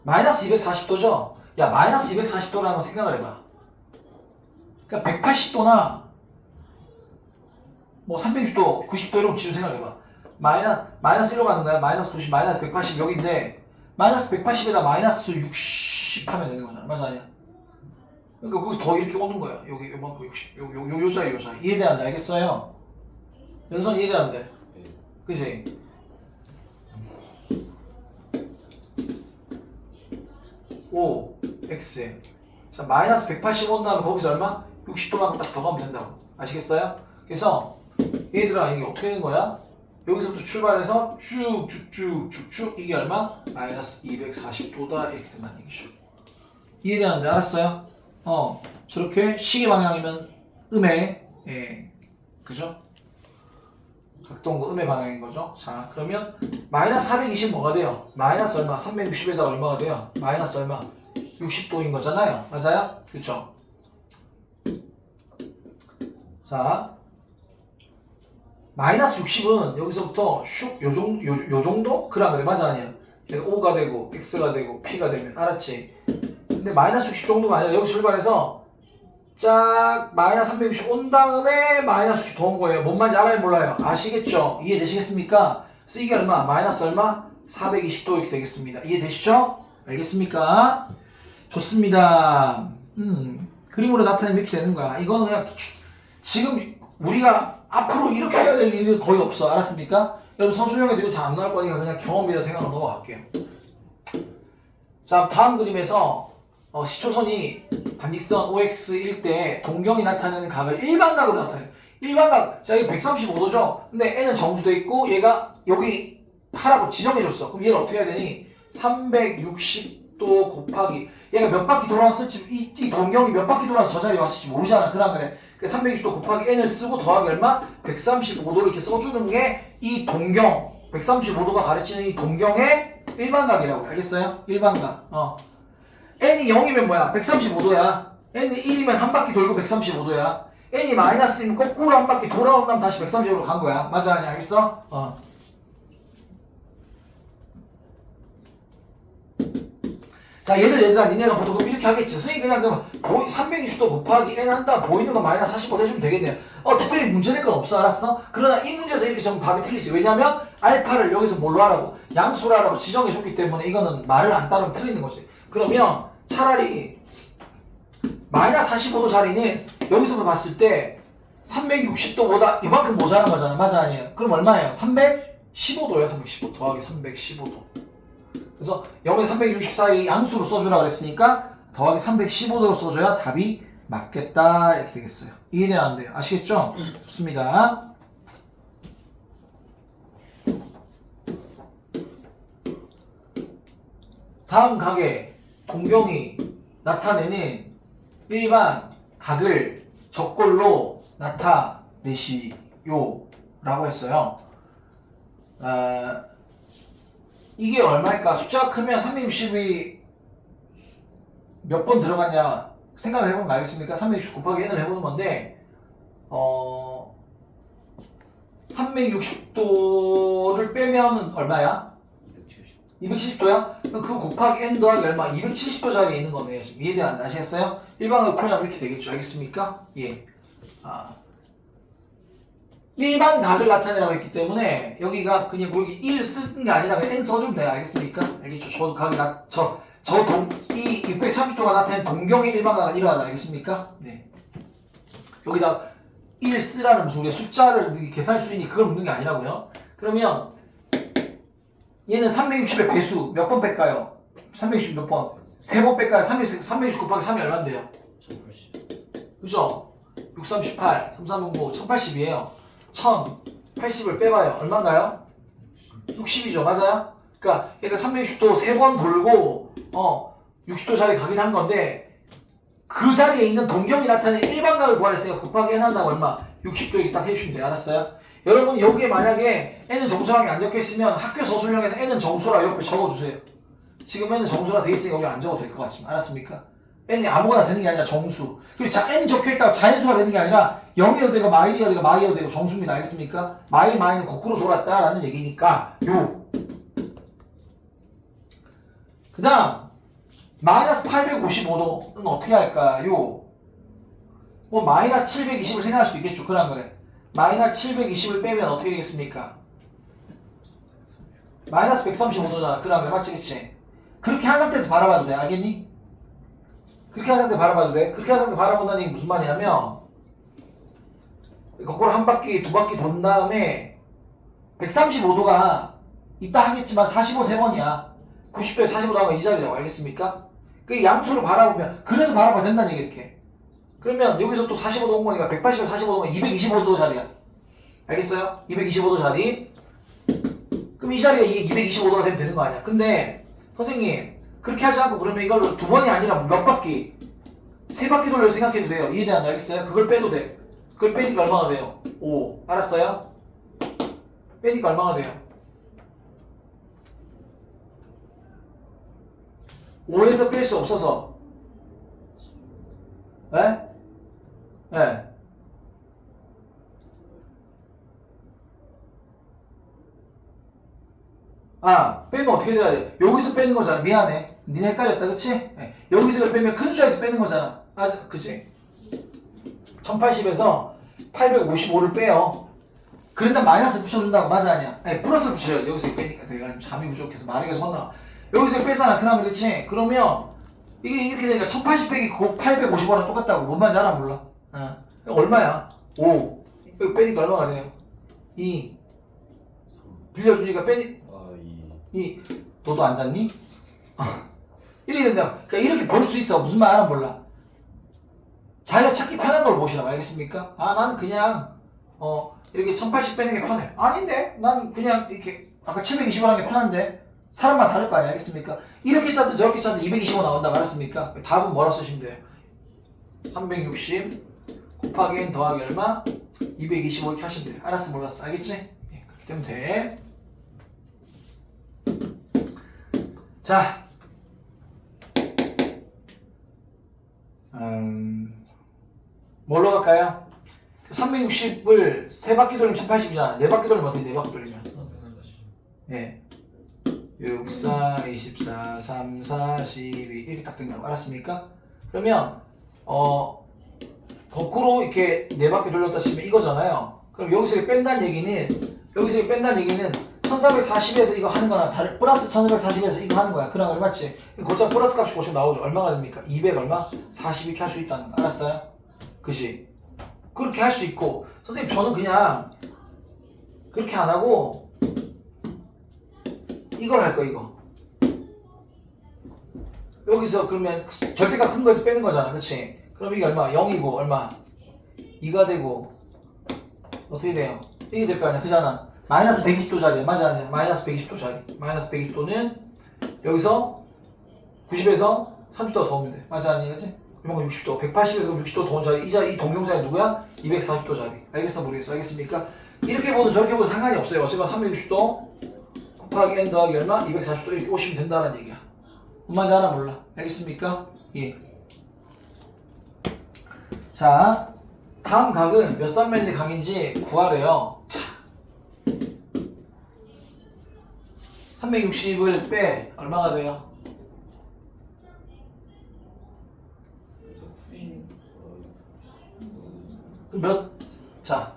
마이너스 240도죠? 야, 마이너스 240도라는 거 생각을 해봐. 그러니까 180도나 뭐 360도, 90도 이런 거 기준 생각해봐. 마이너스 1로 가는 거야. 마이너스 90, 마이너스 180 여기인데 마이너스 180에다 마이너스 60 하면 되는 거잖아. 맞아 아니야? 그러니까 거기서 더 이렇게 오는 거야. 여기 요만큼 60, 요 사이. 이해돼안돼? 알겠어요? 연선 이해돼안돼? 그치? O, X. 자, 마이너스 180 온다면 거기서 얼마? 60도만큼 딱 더 가면 된다고. 아시겠어요? 그래서 얘들아 이게 어떻게 되는 거야? 여기서부터 출발해서 쭉쭉쭉쭉쭉 이게 얼마? 마이너스 240도다 이렇게 된다는 얘기죠. 이해되는데 알았어요? 저렇게 시계 방향이면 음의 그죠? 각도가 음의 방향인 거죠. 자, 그러면 마이너스 420 뭐가 돼요? 마이너스 얼마? 360에다가 얼마가 돼요? 마이너스 얼마? 60도인 거잖아요. 맞아요? 그쵸? 자, 마이너스 60은 여기서부터 슉 요 정도? 그래 맞아 아니야? 얘가 O가 되고 X가 되고 P가 되면 알았지? 근데 마이너스 60 정도가 아니라 여기 출발해서 짝 마이너스 360 온 다음에 마이너스 60 더 온 거예요. 뭔 말인지 알아요 몰라요? 아시겠죠? 이해되시겠습니까? 그래서 이게 얼마? 마이너스 얼마? 420도 이렇게 되겠습니다. 이해되시죠? 알겠습니까? 좋습니다. 그림으로 나타내면 이렇게 되는 거야. 이거는 그냥 지금 우리가 앞으로 이렇게 해야 될 일은 거의 없어. 알았습니까? 여러분 선수형에도 이거 잘 안 나올 거니까 그냥 경험이라 생각하고 넘어갈게요. 자, 다음 그림에서 시초선이 반직선 OX일 때 동경이 나타내는 각을 일반각으로 나타내요. 일반각, 자, 이게 135도죠? 근데 N은 정수돼 있고 얘가 여기 하라고 지정해줬어. 그럼 얘를 어떻게 해야 되니? 360도 곱하기 얘가 몇 바퀴 돌아왔을지 이 동경이 몇 바퀴 돌아서 저 자리에 왔을지 모르잖아. 그래. 360도 곱하기 n을 쓰고 더하기 얼마? 135도를 이렇게 써주는 게 이 동경 135도가 가르치는 이 동경의 일반각이라고. 알겠어요? 일반각. n이 0이면 뭐야? 135도야. n이 1이면 한 바퀴 돌고 135도야. n이 마이너스이면 거꾸로 한 바퀴 돌아온 다음 다시 135도로 간 거야. 맞아? 아니야? 알겠어? 자, 얘들아, 니네가 보통 이렇게 하겠지. 선생님 그냥 그러면 360도 곱하기 n 한다. 보이는 거 마이너스 45도 해주면 되겠네요. 특별히 문제 낼 건 없어. 알았어? 그러나 이 문제에서 이렇게 적으면 답이 틀리지. 왜냐면 알파를 여기서 뭘로 하라고? 양수로 하라고 지정해줬기 때문에 이거는 말을 안 따르면 틀리는 거지. 그러면 차라리 마이너스 45도 자리는 여기서 봤을 때 360도보다 이만큼 모자란 거잖아. 맞아? 아니에요? 그럼 얼마예요? 315도예요. 315 더하기 315도. 그래서 0에서 360 사이 양수로 써주라 그랬으니까 더하기 315도로 써줘야 답이 맞겠다 이렇게 되겠어요. 이해는 안 돼요. 아시겠죠? 좋습니다. 다음 각에 동경이 나타내는 일반 각을 적골로 나타내시오 라고 했어요. 이게 얼마일까? 숫자가 크면 360이 몇 번 들어갔냐 생각을 해보면 알겠습니까? 360 곱하기 n을 해보는 건데 360도를 빼면 얼마야? 270도야? 그럼 그 곱하기 n 더하기 얼마? 270도 자리에 있는 거네요. 지금 이해돼 안 아시겠어요? 일반으로 표현하면 이렇게 되겠죠. 알겠습니까? 예. 일반 각을 나타내라고 했기 때문에 여기가 그냥 여기 1 쓰는 게 아니라 그냥 n 써주면 돼요. 알겠습니까? 알겠죠? 저 각이 이 630도가 나타낸 동경의 일반각은 일어나다. 알겠습니까? 네. 여기다 1 쓰라는 무슨 우리가 숫자를 계산할 수 있니 그걸 묻는 게 아니라고요. 그러면 얘는 360의 배수 몇 번 뺄까요? 360 몇 번? 3번 뺄까요? 360 곱하기 3이 얼마인데요? 1080. 그죠? 638, 3309, 1080이에요. 1080을 빼봐요. 얼마인가요? 60이죠. 맞아요? 그러니까 얘가 360도 3번 돌고 60도 자리 가긴 한 건데 그 자리에 있는 동경이 나타낸 일반각을 구하랬으니까 곱하기 n 한다고 얼마? 60도 이렇게 딱 해주시면 돼요. 알았어요? 여러분 여기에 만약에 n은 정수라는 게 안 적혀있으면 학교 서술형에는 n은 정수라 옆에 적어주세요. 지금 n은 정수라 돼있으니까 여기 안 적어도 될 것 같지만 알았습니까? n이 아무거나 되는 게 아니라 정수. 그리고 n 적혀있다고 자연수가 되는 게 아니라 0이어도 되고 마일이어도 되고 마이어도 되고 정수입니다. 알겠습니까? 마일 마이는 거꾸로 돌았다라는 얘기니까 그 다음 마이너스 855도는 어떻게 할까요? 뭐 마이너스 720을 생각할 수도 있겠죠. 그런 거래. 마이너스 720을 빼면 어떻게 되겠습니까? 마이너스 135도잖아. 그런 거래. 맞지? 그치? 그렇게 한 상태에서 바라봐도 돼. 알겠니? 그렇게 한 상태에서 바라봐도 돼. 그렇게 한 상태에서 바라본다는 얘기 무슨 말이냐면 거꾸로 한 바퀴, 두 바퀴 돈 다음에 135도가 있다 하겠지만 45 3번이야. 90도에 45도 하면 이 자리라고. 알겠습니까? 그 양수를 바라보면 그래서 바라봐야 된다는 얘기 이렇게. 그러면 여기서 또 45도 온 거니까 180에 45도가 225도 자리야. 알겠어요? 225도 자리. 그럼 이 자리가 이게 225도가 되면 되는 거 아니야. 근데 선생님 그렇게 하지 않고 그러면 이걸 두 번이 아니라 몇 바퀴? 세 바퀴 돌려 생각해도 돼요. 이해되나요? 알겠어요? 그걸 빼도 돼. 그걸 빼니까 얼마나 돼요? 5. 알았어요? 빼니까 얼마나 돼요? 5에서 뺄 수 없어서. 에? 네. 빼면 어떻게 돼야 돼? 여기서 빼는 거잖아. 미안해. 니네 헷갈렸다. 그치? 네. 여기서 빼면 큰 숫자에서 빼는 거잖아. 그치? 1080에서 855를 빼요. 그런다 마이너스 붙여준다고. 맞아 아니야? 아니 플러스 붙여야지. 여기서 빼니까 내가 좀 잠이 부족해서 말이 계속 혼나. 여기서 빼잖아. 그럼 그렇지? 그러면 이게 이렇게 되니까 1080 빼기 855랑 똑같다고. 뭔 말인지 알아 몰라? 얼마야? 5. 여기 빼니까 얼마가 돼요? 2. 빌려주니까 빼니? 2. 너도 안 잤니? 이렇게 된다. 그러니까 이렇게 볼 수도 있어. 무슨 말 알아 몰라. 자기가 찾기 편한 걸 보시라고. 알겠습니까? 나는 그냥 이렇게 1080 빼는 게 편해. 아닌데? 난 그냥 이렇게 아까 720원 하는 게 편한데 사람마다 다를 거 아니야, 알겠습니까? 이렇게 짰든 저렇게 짰든 220원 나온다고 알았습니까? 답은 뭐라고 쓰시면 돼요? 360 곱하기 n 더하기 얼마? 225 이렇게 하시면 돼요. 알았어, 몰랐어, 알겠지? 예, 그렇게 되면 돼. 자, 뭘로 갈까요? 360을 3바퀴 돌리면 1080이잖아. 4바퀴 돌리면 어떻게 4바퀴 돌리면? 예. 6, 4, 24, 3, 4, 12 이렇게 딱 된다고 알았습니까? 그러면 거꾸로 이렇게 4바퀴 돌렸다 치면 이거잖아요. 그럼 여기서 뺀다는 얘기는 1440에서 이거 하는 거나 다른 플러스 1440에서 이거 하는 거야. 그런 거 맞지? 곧장 플러스 값이 고시면 나오죠. 얼마가 됩니까? 200 얼마? 40 이렇게 할 수 있다는 거 알았어요? 그치? 그렇게 할 수 있고 선생님 저는 그냥 그렇게 안 하고 이걸 할 거야 이거. 여기서 그러면 절대값 큰 거에서 빼는 거잖아. 그치? 그럼 이게 얼마? 0이고 얼마? 2가 되고 어떻게 돼요? 이게 될 거 아니야. 그잖아. 마이너스 120도짜리 맞아 아니야? 마이너스 120도짜리 마이너스 120도는 여기서 90에서 30도 더 오면 돼. 맞아 아니야? 그치? 그러면 60도 180에서 60도 더 온 자리 이 동영상이 누구야? 240도짜리 알겠어 모르겠어? 알겠습니까? 이렇게 보든 저렇게 보든 상관이 없어요. 어쨌건 360도 곱하기 n 더하기 얼마? 240도 이렇게 오시면 된다는 얘기야. 뭔 말인지 알아 몰라? 알겠습니까? 예. 자, 다음 각은 몇 쌍면의 각인지 구하래요. 자, 360을 빼 얼마가 돼요? 몇? 자,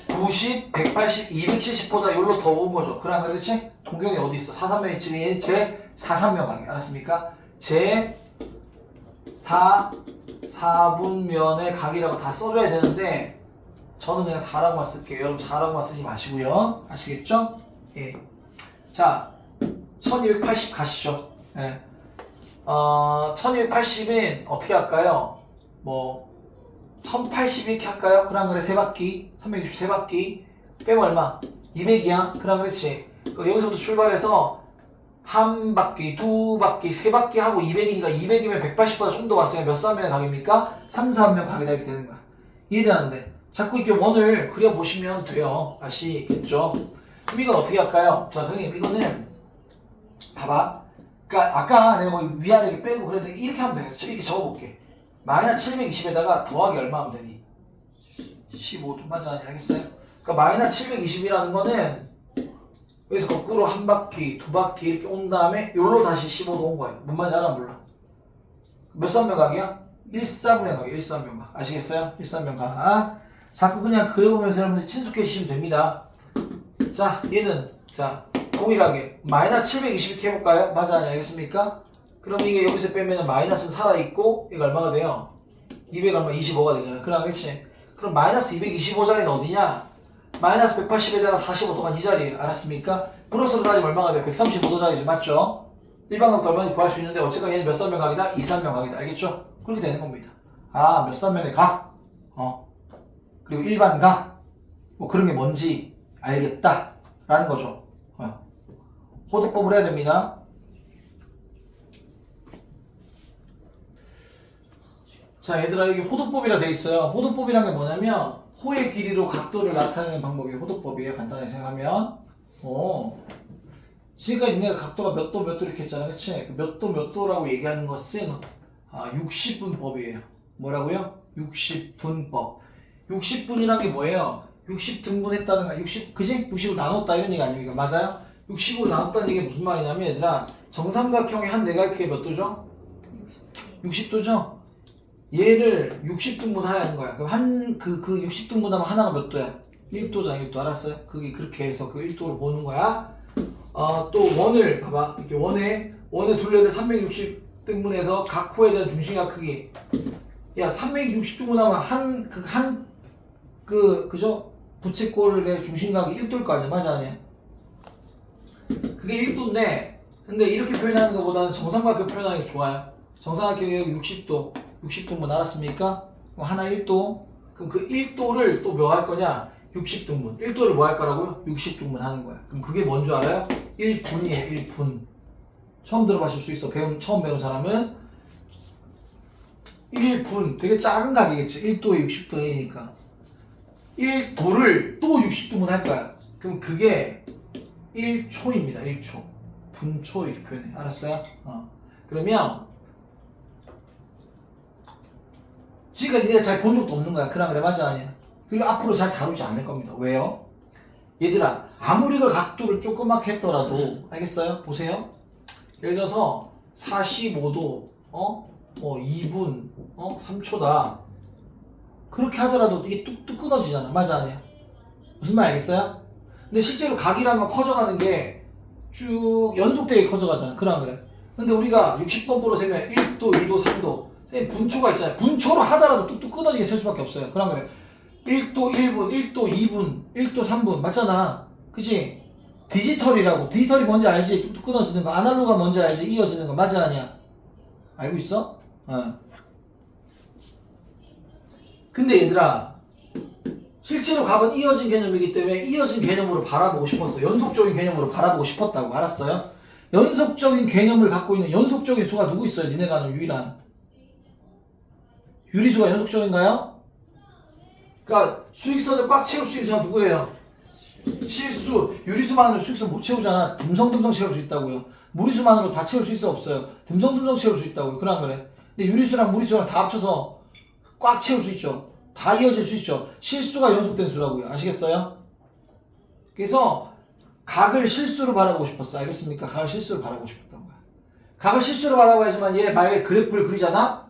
90, 180, 270보다 여기로 더 온 거죠. 그러나 그렇지? 동경이 어디 있어? 4삼면이 지금 제 4삼면 각이 알았습니까? 제 4분면의 각이라고 다 써줘야 되는데 저는 그냥 4라고만 쓸게요. 여러분 4라고만 쓰지 마시고요. 아시겠죠? 예. 자, 1280 가시죠. 예. 1280은 어떻게 할까요? 뭐 1080 이렇게 할까요? 그럼 그래 3바퀴 360 3바퀴 빼면 얼마? 200이야. 그럼 그렇지. 여기서부터 출발해서 한 바퀴, 두 바퀴, 세 바퀴 하고 200이니까 200이면 180보다 좀 더 왔으면 몇 쌍면의 각입니까? 3, 4면 각이다 이렇게 되는 거야. 이해되는데 자꾸 이렇게 원을 그려보시면 돼요. 아시겠죠? 그럼 이건 어떻게 할까요? 자 선생님 이거는 봐봐. 그러니까 아까 내가 뭐 위아래 이렇게 빼고 그랬는데 이렇게 하면 되겠죠? 이렇게 적어볼게. 마이너스 720에다가 더하기 얼마 하면 되니? 15도 맞아 아니 알겠어요? 그러니까 마이너스 720이라는 거는 여기서 거꾸로 한 바퀴, 두 바퀴 이렇게 온 다음에 요로 다시 15도 온 거예요. 뭔 말인지 알아 몰라? 몇 쌍면각이야? 1사분의 각이야. 1사분면각 아시겠어요? 1사분면각 자꾸 그냥 그려보면서 여러분들 친숙해지시면 됩니다. 자 얘는 자 동일하게 마이너스 720 이렇게 해볼까요? 맞아 아니 알겠습니까? 그럼 이게 여기서 빼면 마이너스는 살아있고 이거 얼마가 돼요? 200 얼마? 25가 되잖아요. 그렇지? 그럼 마이너스 225자리는 어디냐? 마이너스 180에다가 45도가 이 자리에 알았습니까? 플러스로 따지면 얼마가 돼요? 135도짜리죠. 맞죠? 일반각도 얼마나 구할 수 있는데 어쨌든 얘는 몇 쌍면각이다? 2쌍면각이다. 알겠죠? 그렇게 되는 겁니다. 아, 몇 쌍면의 각? 그리고 일반각? 뭐 그런 게 뭔지 알겠다. 라는 거죠. 호도법을 해야 됩니다. 자 얘들아 여기 호도법이라 돼 있어요. 호도법이란 게 뭐냐면 호의 길이로 각도를 나타내는 방법이 호도법이에요. 간단하게 생각하면 지금까지 내가 각도가 몇 도 몇 도 이렇게 했잖아. 그치? 몇 도 몇 도라고 얘기하는 것은 60분법이에요. 뭐라고요? 60분법. 60분이란 게 뭐예요? 60등분 했다는 거 60 그지? 60으로 나눴다 이런 얘기 아닙니까? 맞아요? 60으로 나눴다는 얘기 무슨 말이냐면 얘들아 정삼각형의 한 내각의 몇 도죠? 60도죠? 얘를 60등분 하는 거야. 그럼 그 60등분 하면 하나가 몇 도야? 1도잖아, 1도. 알았어요? 그게 그렇게 해서 그 1도를 보는 거야. 또 원을, 봐봐. 이렇게 원에 둘레를 360등분해서 각 호에 대한 중심각 크기. 야, 360등분 하면 그죠? 부채꼴의 중심각이 1도일 거 아니야? 맞아, 아니야? 그게 1도인데, 근데 이렇게 표현하는 것보다는 정삼각형 표현하는 게 좋아요. 정삼각형이 60도. 60도분 알았습니까? 그럼 하나 1도. 그럼 그 1도를 또 뭐 할 거냐? 60등분. 1도를 뭐 할 거라고요? 60등분 하는 거야. 그럼 그게 뭔 줄 알아요? 1분이에요. 1분. 처음 들어봤을 수 있어. 처음 배운 사람은 1분. 되게 작은 가격이겠지. 1도에 60분의 1이니까. 1도를 또 60등분 할 거야. 그럼 그게 1초입니다. 1초. 분초 이렇게 표현해. 알았어요? 그러면 지금까지 니가 잘 본 적도 없는 거야. 그래 맞아 아니야? 그리고 앞으로 잘 다루지 않을 겁니다. 왜요? 얘들아 아무리 그 각도를 조그맣게 했더라도 알겠어요? 보세요. 예를 들어서 45도 2분 3초다. 그렇게 하더라도 이게 뚝뚝 끊어지잖아. 맞아 아니야? 무슨 말 알겠어요? 근데 실제로 각이라는 건 커져가는 게 쭉 연속되게 커져가잖아. 그래. 근데 우리가 60번보로 세면 1도, 2도, 3도 선생님 분초가 있잖아요. 분초로 하더라도 뚝뚝 끊어지게 셀 수밖에 없어요. 그래. 1도 1분, 1도 2분, 1도 3분 맞잖아. 그치? 디지털이 뭔지 알지? 뚝뚝 끊어지는 거. 아날로그가 뭔지 알지? 이어지는 거. 맞아 아니야? 알고 있어? 근데 얘들아 실제로 각은 이어진 개념이기 때문에 이어진 개념으로 바라보고 싶었어. 연속적인 개념으로 바라보고 싶었다고. 알았어요? 연속적인 개념을 갖고 있는 연속적인 수가 누구 있어요? 니네가 아는 유일한 유리수가 연속적인가요? 그러니까 수직선을 꽉 채울 수 있는 수가 누구예요? 실수. 유리수만으로 수직선 못 채우잖아. 듬성듬성 채울 수 있다고요. 무리수만으로 다 채울 수 있어 없어요? 듬성듬성 채울 수 있다고요. 그래. 근데 유리수랑 무리수랑 다 합쳐서 꽉 채울 수 있죠. 다 이어질 수 있죠. 실수가 연속된 수라고요. 아시겠어요? 그래서 각을 실수로 바라보고 싶었어. 알겠습니까? 각을 실수로 바라보고 싶었던 거야. 각을 실수로 바라봐야지만 얘 만약에 그래프를 그리잖아?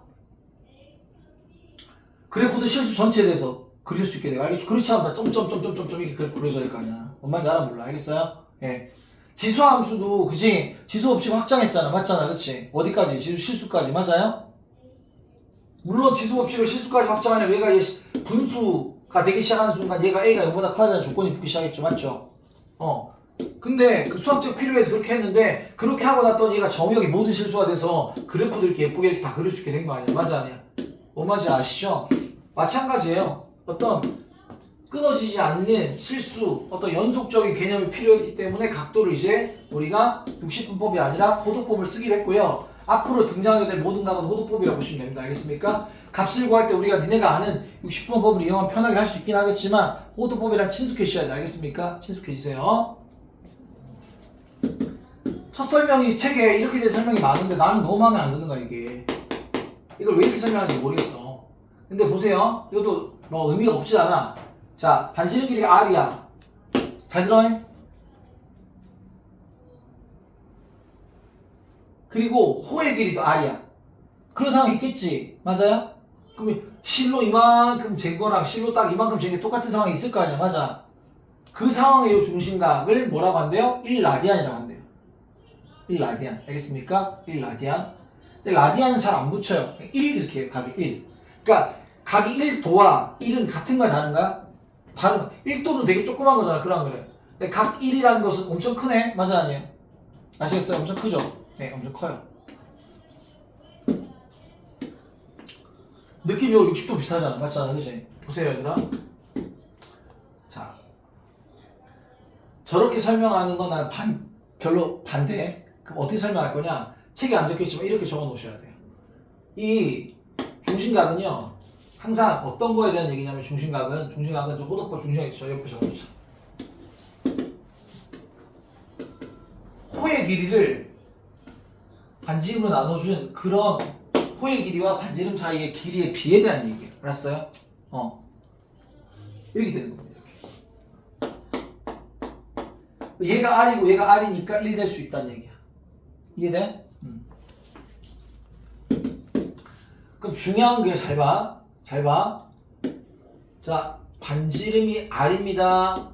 그래프도 실수 전체에 대해서 그릴 수 있게 돼. 알겠죠? 그렇지 않으면 점점점점점 이렇게 그래프 그려져 될 거 아니야. 뭔 말인지 알아 몰라. 알겠어요? 예. 지수함수도 그지? 지수 법칙 확장했잖아. 맞잖아. 그치? 어디까지? 지수 실수까지. 맞아요? 물론 지수 법칙을 실수까지 확장하면 얘가 분수가 되기 시작하는 순간 얘가 A가 0보다 커야 되는 조건이 붙기 시작했죠. 맞죠? 근데 그 수학적 필요해서 그렇게 했는데 그렇게 하고 났더니 얘가 정의역이 모든 실수가 돼서 그래프도 이렇게 예쁘게 이렇게 다 그릴 수 있게 된 거 아니야. 맞아 아니야? 뭔 말인지 아시죠? 마찬가지예요. 어떤 끊어지지 않는 실수, 어떤 연속적인 개념이 필요했기 때문에 각도를 이제 우리가 60분법이 아니라 호도법을 쓰기로 했고요. 앞으로 등장하게 될 모든 각은 호도법이라고 보시면 됩니다. 알겠습니까? 값을 구할 때 우리가 니네가 아는 60분법을 이용하면 편하게 할 수 있긴 하겠지만 호도법이랑 친숙해지셔야 돼. 알겠습니까? 친숙해지세요. 첫 설명이 책에 이렇게 된 설명이 많은데 나는 너무 마음에 안 드는 거야 이게. 이걸 왜 이렇게 설명하는지 모르겠어. 근데 보세요. 이것도 뭐 의미가 없지 않아. 자, 반지름 길이가 R이야. 잘 들어? 그리고 호의 길이도 R이야. 그런 상황이 있겠지. 맞아요? 그럼 실로 이만큼 잰 거랑 실로 딱 이만큼 잰 게 똑같은 상황이 있을 거 아니야. 맞아. 그 상황의 이 중심각을 뭐라고 한대요? 1라디안이라고 한대요. 1라디안. 알겠습니까? 1라디안. 근데 라디안은 잘 안 붙여요. 1 이렇게 해요. 각이 1. 그러니까 각이 1도와 1은 같은가 다른가? 다른 1도도 되게 조그만 거잖아. 그래. 근데 각 1이라는 것은 엄청 크네. 맞아 아니에요? 아시겠어요? 엄청 크죠? 네, 엄청 커요. 느낌이 60도 비슷하잖아. 맞잖아. 그치? 보세요 얘들아. 자, 저렇게 설명하는 건 난 별로 반대해. 그럼 어떻게 설명할 거냐? 책에 안 적혀있지만 이렇게 적어 놓으셔야 돼요. 이 중심각은요 항상 어떤 거에 대한 얘기냐면 중심각은 좀 호도법 중심각이 저 옆에 적어놓자. 호의 길이를 반지름으로 나눠준 그런 호의 길이와 반지름 사이의 길이의 비에 대한 얘기예요. 알았어요? 이렇게 되는 겁니다. 이렇게. 얘가 R이고 얘가 R이니까 1 될 수 있다는 얘기야. 이해돼? 그럼 중요한 게 잘 봐. 자, 반지름이 R입니다.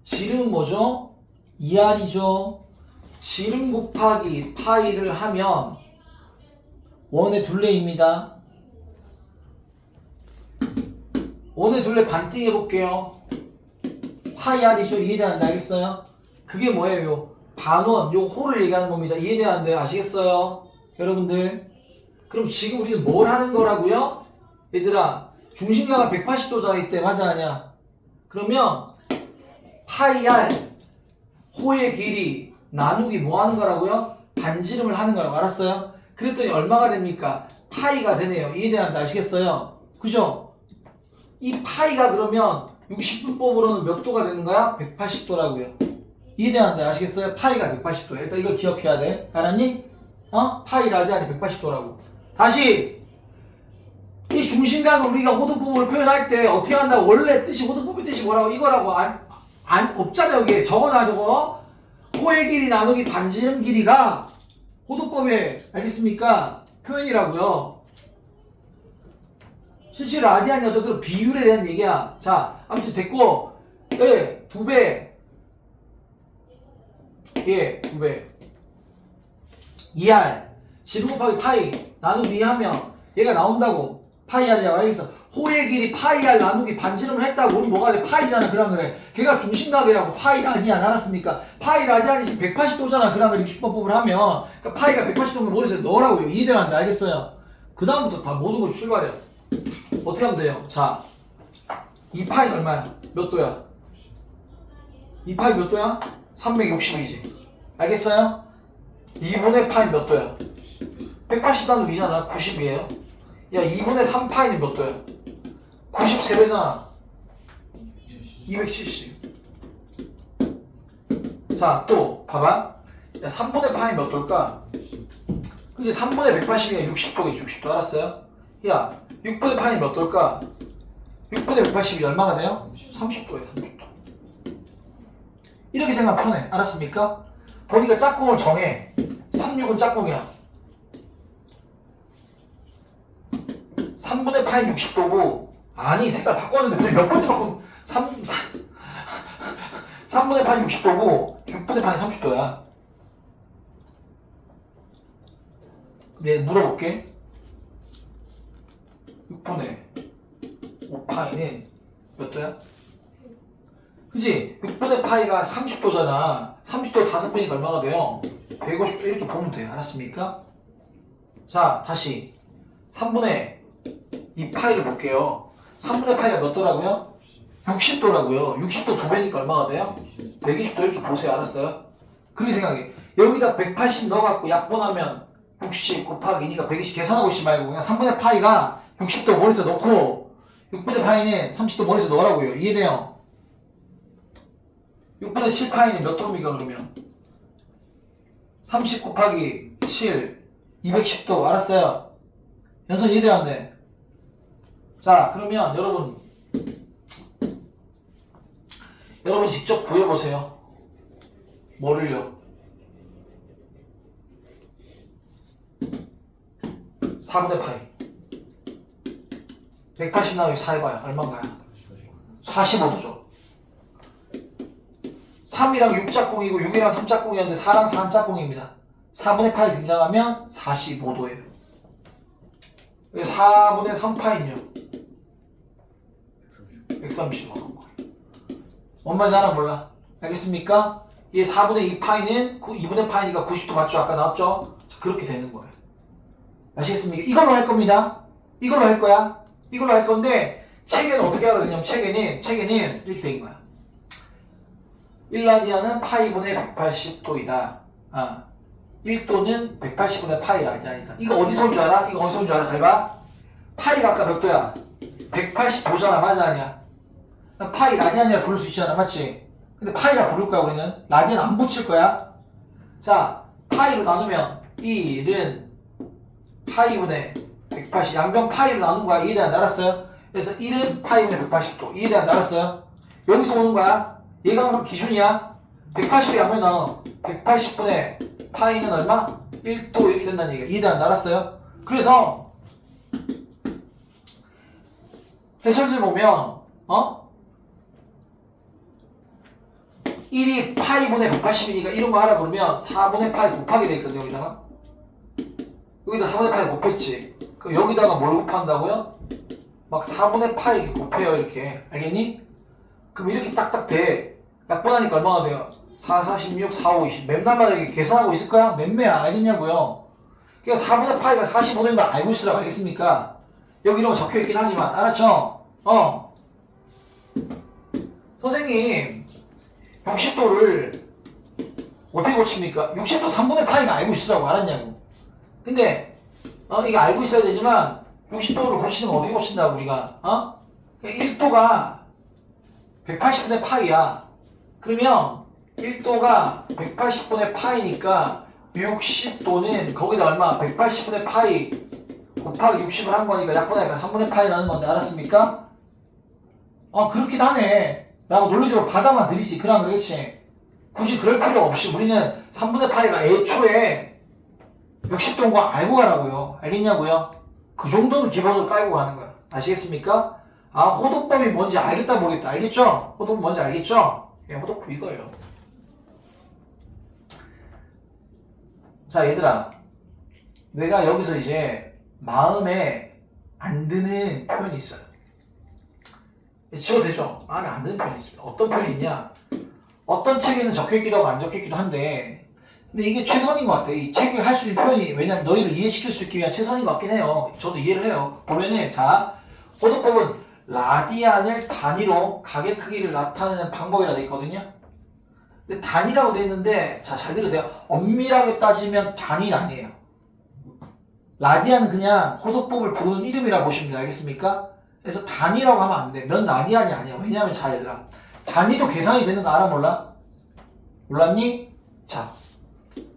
지름은 뭐죠? 2R이죠. 지름 곱하기 파이를 하면 원의 둘레입니다. 원의 둘레 반띵 해볼게요. 파이 R이죠. 이해되는데 알겠어요? 그게 뭐예요? 반원, 요 호를 얘기하는 겁니다. 이해되는데 아시겠어요? 여러분들? 그럼 지금 우리는 뭘 하는 거라고요? 얘들아, 중심각은 180도잖아 이때. 맞아 아니야? 그러면 파이 r 호의 길이 나누기 뭐 하는 거라고요? 반지름을 하는 거라고. 알았어요? 그랬더니 얼마가 됩니까? 파이가 되네요. 이해되는데 아시겠어요? 그죠? 이 파이가 그러면 60분법으로는 몇 도가 되는 거야? 180도라고요. 이해되는데 아시겠어요? 파이가 180도야. 일단 이걸 기억해야 돼. 알았니? 파이 라디안이 180도라고. 다시 이 중심각을 우리가 호등법으로 표현할 때 어떻게 한다고? 원래 뜻이 호등법의 뜻이 뭐라고? 이거라고 없잖아요. 여기 적어놔 저거. 호의 길이 나누기 반지름 길이가 호등법의 알겠습니까? 표현이라고요. 실제 라디안이 어떤 그런 비율에 대한 얘기야. 자, 아무튼 됐고, 예, 2배, 예, 2배, 2R, 지름 곱하기 파이 나누기 하면 얘가 나온다고. 파이 R이라고 알겠어. 호의 길이 파이 R 나누기 반지름을 했다고. 그럼 뭐가 돼? 파이잖아. 그랑 그래. 걔가 중심각이라고. 파이 라디안 알았습니까? 파이 라디안이 지금 180도잖아. 그랑 그래 60번법을 하면. 그러니까 파이가 180도면 머릿속에 넣으라고요. 이해되는데 알겠어요? 그 다음부터 다 모든 걸 출발해요. 어떻게 하면 돼요? 자, 이 파이는 얼마야? 몇 도야? 이 파이 몇 도야? 360이지. 알겠어요? 2분의 파이 몇 도야? 180 나누기잖아. 90이에요. 야, 2분의 3 파이는 몇 도야? 93배잖아. 270. 자, 또 봐봐. 야, 3분의 파이 몇 도일까? 그치? 3분의 180이면 60도겠지. 60도 알았어요? 야, 6분의 파이 몇 도일까? 6분의 180이 얼마가 돼요? 30도예요. 30도. 이렇게 생각하면 편해. 알았습니까? 보니까 짝꿍을 정해. 36은 짝꿍이야. 3분의 파이 60도고 아니 색깔 바꿨는데 몇 번째 바꾼 3분의 파이 60도고 6분의 파이 30도야. 내가 물어볼게. 6분의 5파이는 몇 도야? 그치? 6분의 파이가 30도잖아. 30도 5배니까 얼마가 돼요? 150도 이렇게 보면 돼. 알았습니까? 자, 다시 3분의 이 파이를 볼게요. 3분의 파이가 몇 도라고요? 60도라고요. 60도 2배니까 얼마가 돼요? 120도 이렇게 보세요. 알았어요? 그렇게 생각해. 여기다 180 넣어갖고 약분하면 60 곱하기 2니까 120 계산하고 있지 말고 그냥 3분의 파이가 60도 머릿속에 넣고 6분의 파이는 30도 머릿속에 넣으라고요. 이해돼요? 6분의 7 파이는 몇 도입니까 그러면? 30 곱하기 7 210도. 알았어요? 연선 이해돼야돼. 자, 그러면 여러분 직접 구해보세요. 뭐를요? 4분의 파이 180 나누기 4 해봐요. 얼마인가요? 45도죠. 3이랑 6짝꿍이고 6이랑 3짝꿍이었는데 4랑 4는 짝꿍입니다. 4분의 파이 등장하면 45도예요. 4분의 3파이는요? 130원. 뭔 말인지 알아 몰라? 알겠습니까? 이 4분의 2파이는 2분의 파이니까 90도 맞죠? 아까 나왔죠? 그렇게 되는 거예요. 아시겠습니까? 이걸로 할 겁니다. 이걸로 할 거야. 이걸로 할 건데 책에는 어떻게 하라 그러냐면 책에는 이렇게 된 거야. 1라디안은 파이분의 180도이다. 1도는 180분의 파이 라디안이다. 이거 어디서 온 줄 알아? 이거 어디서 온 줄 알아? 잘 봐. 파이가 아까 몇 도야? 180도잖아. 맞아 아니야? 파이 라디안이라 부를 수 있잖아. 맞지? 근데 파이라 부를 거야 우리는. 라디안 안 붙일 거야. 자, 파이로 나누면 1은 파이분의 180 양변 파이로 나눈 거야. 이에 대한 알았어요? 그래서 1은 파이분의 180도. 이에 대한 알았어요? 여기서 오는 거야. 얘가 항상 기준이야. 180에 양변 나눠 180분의 파이는 얼마? 1도 이렇게 된다는 얘기야. 이에 대한 알았어요? 그래서 해설들 보면 1이 파이분의 180이니까 이런 거 하라 그러면 4분의 파이 곱하게 돼 있거든. 여기다가 4분의 파이 곱했지. 그럼 여기다가 뭘 곱한다고요? 막 4분의 파이 이렇게 곱해요. 이렇게 알겠니? 그럼 이렇게 딱딱 돼. 약분하니까 얼마나 돼요? 4, 46, 4, 5, 20 맨날마다 이렇게 계산하고 있을 거야? 몇 매야? 알겠냐고요? 그러니까 4분의 파이가 45된 걸 알고 있으라고. 알겠습니까? 여기 이런 거 적혀있긴 하지만 알았죠? 선생님 60도를 어떻게 고칩니까? 60도 3분의 파이가 알고 있으라고 알았냐고. 근데 이게 알고 있어야 되지만 60도를 고치는 거 어떻게 고친다고 우리가 1도가 180분의 파이야. 그러면 1도가 180분의 파이니까 60도는 거기다 얼마? 180분의 파이 곱하기 60을 한 거니까 약분하니까 3분의 파이라는 건데 알았습니까? 그렇긴 하네 라고 논리적으로 받아만 들이지. 그렇지. 굳이 그럴 필요 없이 우리는 3분의 파이가 애초에 60도인 거 알고 가라고요. 알겠냐고요? 그 정도는 기본으로 깔고 가는 거야. 아시겠습니까? 호도법이 뭔지 알겠다 모르겠다. 알겠죠? 호도법 뭔지 알겠죠? 예, 호도법 이거예요. 자, 얘들아. 내가 여기서 이제 마음에 안 드는 표현이 있어요. 지워도 되죠? 마음에 안 드는 표현이 있습니다. 어떤 표현이 있냐? 어떤 책에는 적혀있기도 하고 안 적혀있기도 한데 근데 이게 최선인 것 같아. 이 책에 할 수 있는 표현이 왜냐면 너희를 이해시킬 수 있기 위한 최선인 것 같긴 해요. 저도 이해를 해요. 보면은 자, 호도법은 라디안을 단위로 가계 크기를 나타내는 방법이라 돼 있거든요. 근데 단위라고 돼 있는데 자, 잘 들으세요. 엄밀하게 따지면 단위는 아니에요. 라디안은 그냥 호도법을 부르는 이름이라고 보시면 돼요. 알겠습니까? 그래서 단위라고 하면 안 돼. 넌 라디안이 아니야. 왜냐하면 자, 얘들아. 단위도 계산이 되는 거 알아 몰라? 몰랐니? 자,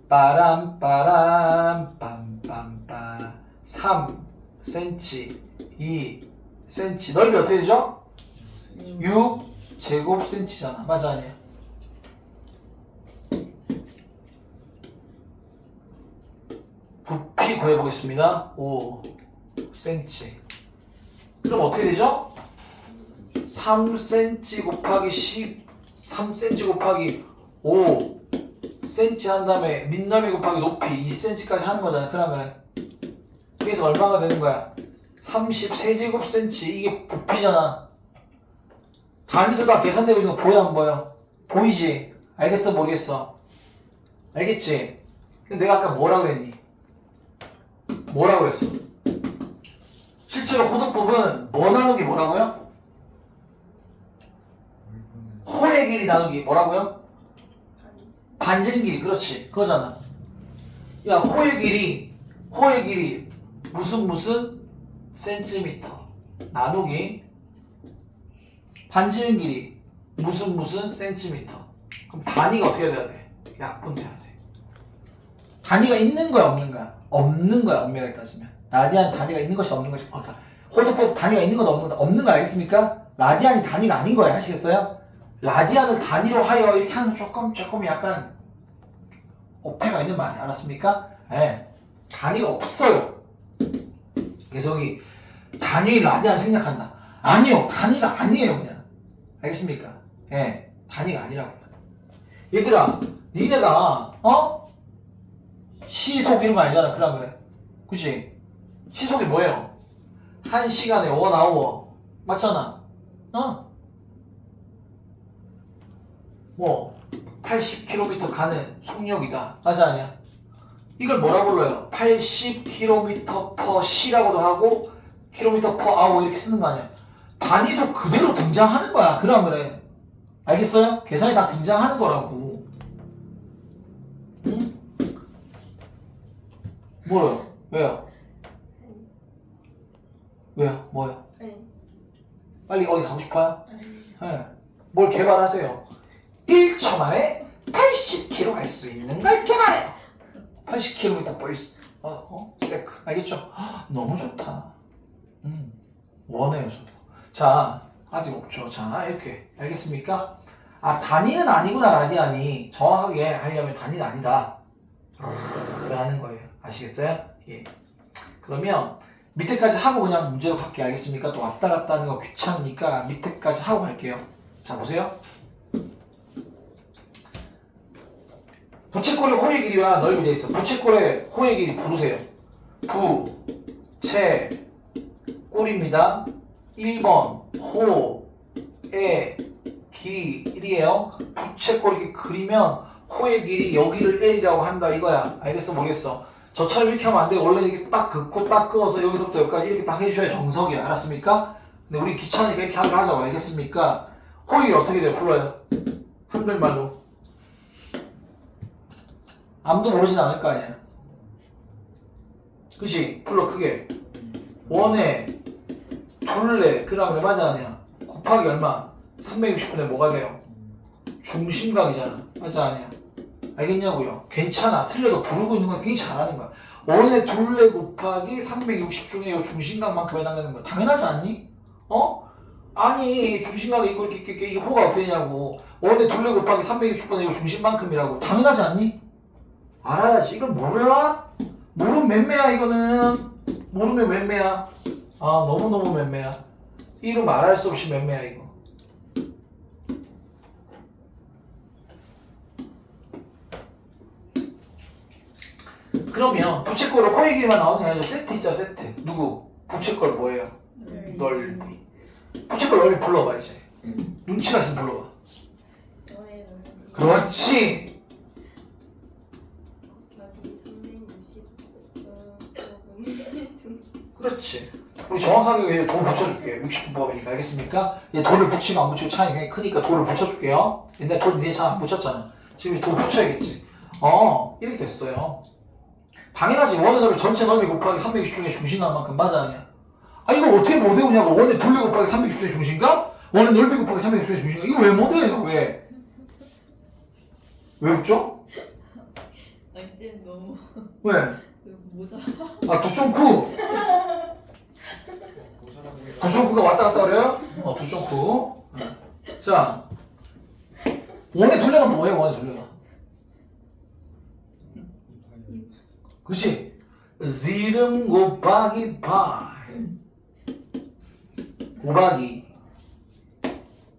빠람 빠람 빰빰빰 3cm 2cm 넓이 어떻게 되죠? 6제곱cm잖아. 맞아 아니야? 부피 구해보겠습니다. 5cm. 그럼 어떻게 되죠? 3cm 곱하기 3cm 곱하기 5cm 한 다음에 밑너비 곱하기 높이 2cm까지 하는 거잖아. 그래. 그래서 얼마가 되는 거야? 33제곱cm. 이게 부피잖아. 단위도 다 계산되고 있는 거 보여 안 보여? 보이지? 알겠어 모르겠어? 알겠지? 근데 내가 아까 뭐라 그랬니? 뭐라 그랬어? 실제로 호도법은 뭐 나누기 뭐라고요? 호의 길이 나누기 뭐라고요? 반지름 길이. 그렇지. 그거잖아. 야, 호의 길이 무슨 센티미터 나누기 반지름 길이 무슨 센티미터. 그럼 단위가 어떻게 돼야 돼? 약분돼야 돼. 단위가 있는 거야 없는 거야? 없는 거야. 엄밀하게 따지면 라디안 단위가 있는 것이 없는 것이. 그러니까 호도법 단위가 있는 것도 없는 거 알겠습니까? 라디안이 단위가 아닌 거예요. 아시겠어요? 라디안을 단위로 하여 이렇게 하는 조금 약간 어폐가 있는 말이 알았습니까? 예. 단위가 없어요. 그래서 여기 단위 라디안 생략한다. 아니요. 단위가 아니에요. 그냥. 알겠습니까? 예. 단위가 아니라고. 얘들아, 니네가 시속 이런 거 아니잖아. 그래. 그치? 시속이 뭐예요? 1시간에 1hour. 맞잖아. 뭐 80km 가는 속력이다. 맞아 아니야? 이걸 뭐라 불러요? 80km/C라고도 하고 km/h 이렇게 쓰는 거 아니야? 단위도 그대로 등장하는 거야. 그래. 알겠어요? 계산이 다 등장하는 거라고. 응? 뭐요? 왜요? 왜요? 뭐요? 빨리 어디 가고 싶어요? 네. 뭘 개발하세요? 1초 만에 80km 갈 수 있는 걸 개발해요. 80km/s. 세크. 알겠죠? 너무 좋다. 원해요 저도. 자, 아직 없죠. 자, 이렇게. 알겠습니까? 단위는 아니구나. 라디안이 정확하게 하려면 단위는 아니다 라는 거예요. 아시겠어요? 예. 그러면 밑에까지 하고 그냥 문제로 갈게. 알겠습니까? 또 왔다 갔다 하는 거 귀찮으니까 밑에까지 하고 갈게요. 자, 보세요. 부채꼴의 호의 길이와 넓이 돼 있어. 부채꼴의 호의 길이 부르세요. 부채꼴입니다. 1번 호의 길이에요. 부채꼴 이렇게 그리면 호의 길이 여기를 L이라고 한다 이거야. 알겠어 모르겠어? 저처럼 이렇게 하면 안 돼. 원래 이렇게 딱 긋고 딱 끊어서 여기서부터 여기까지 이렇게 딱 해주셔야 정석이야. 알았습니까? 근데 우리 귀찮으니까 이렇게 하자고. 알겠습니까? 호익이 어떻게 돼요? 불러요. 한글말로. 아무도 모르진 않을 거 아니야. 그치? 불러 크게. 원에 둘레 그 다음에 맞아 아니야? 곱하기 얼마? 360분의 뭐가 돼요? 중심각이잖아. 맞아 아니야? 알겠냐고요? 괜찮아. 틀려도 부르고 있는 건 굉장히 잘하는 거야. 원의 둘레 곱하기 360 중에 요 중심각만큼 해당되는 거야. 당연하지 않니? 어? 아니 중심각이 있고 이렇게 이 호가 어떻게 되냐고. 원의 둘레 곱하기 360분의 요 중심만큼이라고. 당연하지 않니? 알아야지. 이건 몰라? 모르면 맴매야 이거는. 모르면 맴매야. 아 너무너무 맴매야. 이름 말할 수 없이 맴매야 이거. 그러면 부채꼴로 호익이만 나오는 게 아니라 세트 있죠 세트. 누구? 부채꼴 뭐예요? 넓이. 부채꼴 넓이 불러봐 이제. 눈치가 있으면 불러봐. 그렇지. 그렇지. 우리 정확하게 도 붙여줄게. 60분법이니까 알겠습니까? 얘 도를 붙이면 안 붙이고 차이 굉장히 크니까 도를 붙여줄게요. 옛날에 도 니네 잘 안 붙였잖아. 지금 도 붙여야겠지. 이렇게 됐어요. 당연하지. 원의 넓이 전체 넓이 곱하기 360 중에 중심각만큼 맞아 아니야? 아 이거 어떻게 못 외우냐고. 원의 둘레 곱하기 360 중에 중심각? 원의 넓이 곱하기 360 중에 중심각? 이거 왜 못 외워요? 왜? 왜 웃죠? 쌤 너무 왜? 모자. 아 도점쿠. 도점쿠가 왔다 갔다 그래요? 도점쿠. 자 원의 둘레가 뭐예요? 원의 둘레가 그렇지. 지름 곱하기 파이 곱하기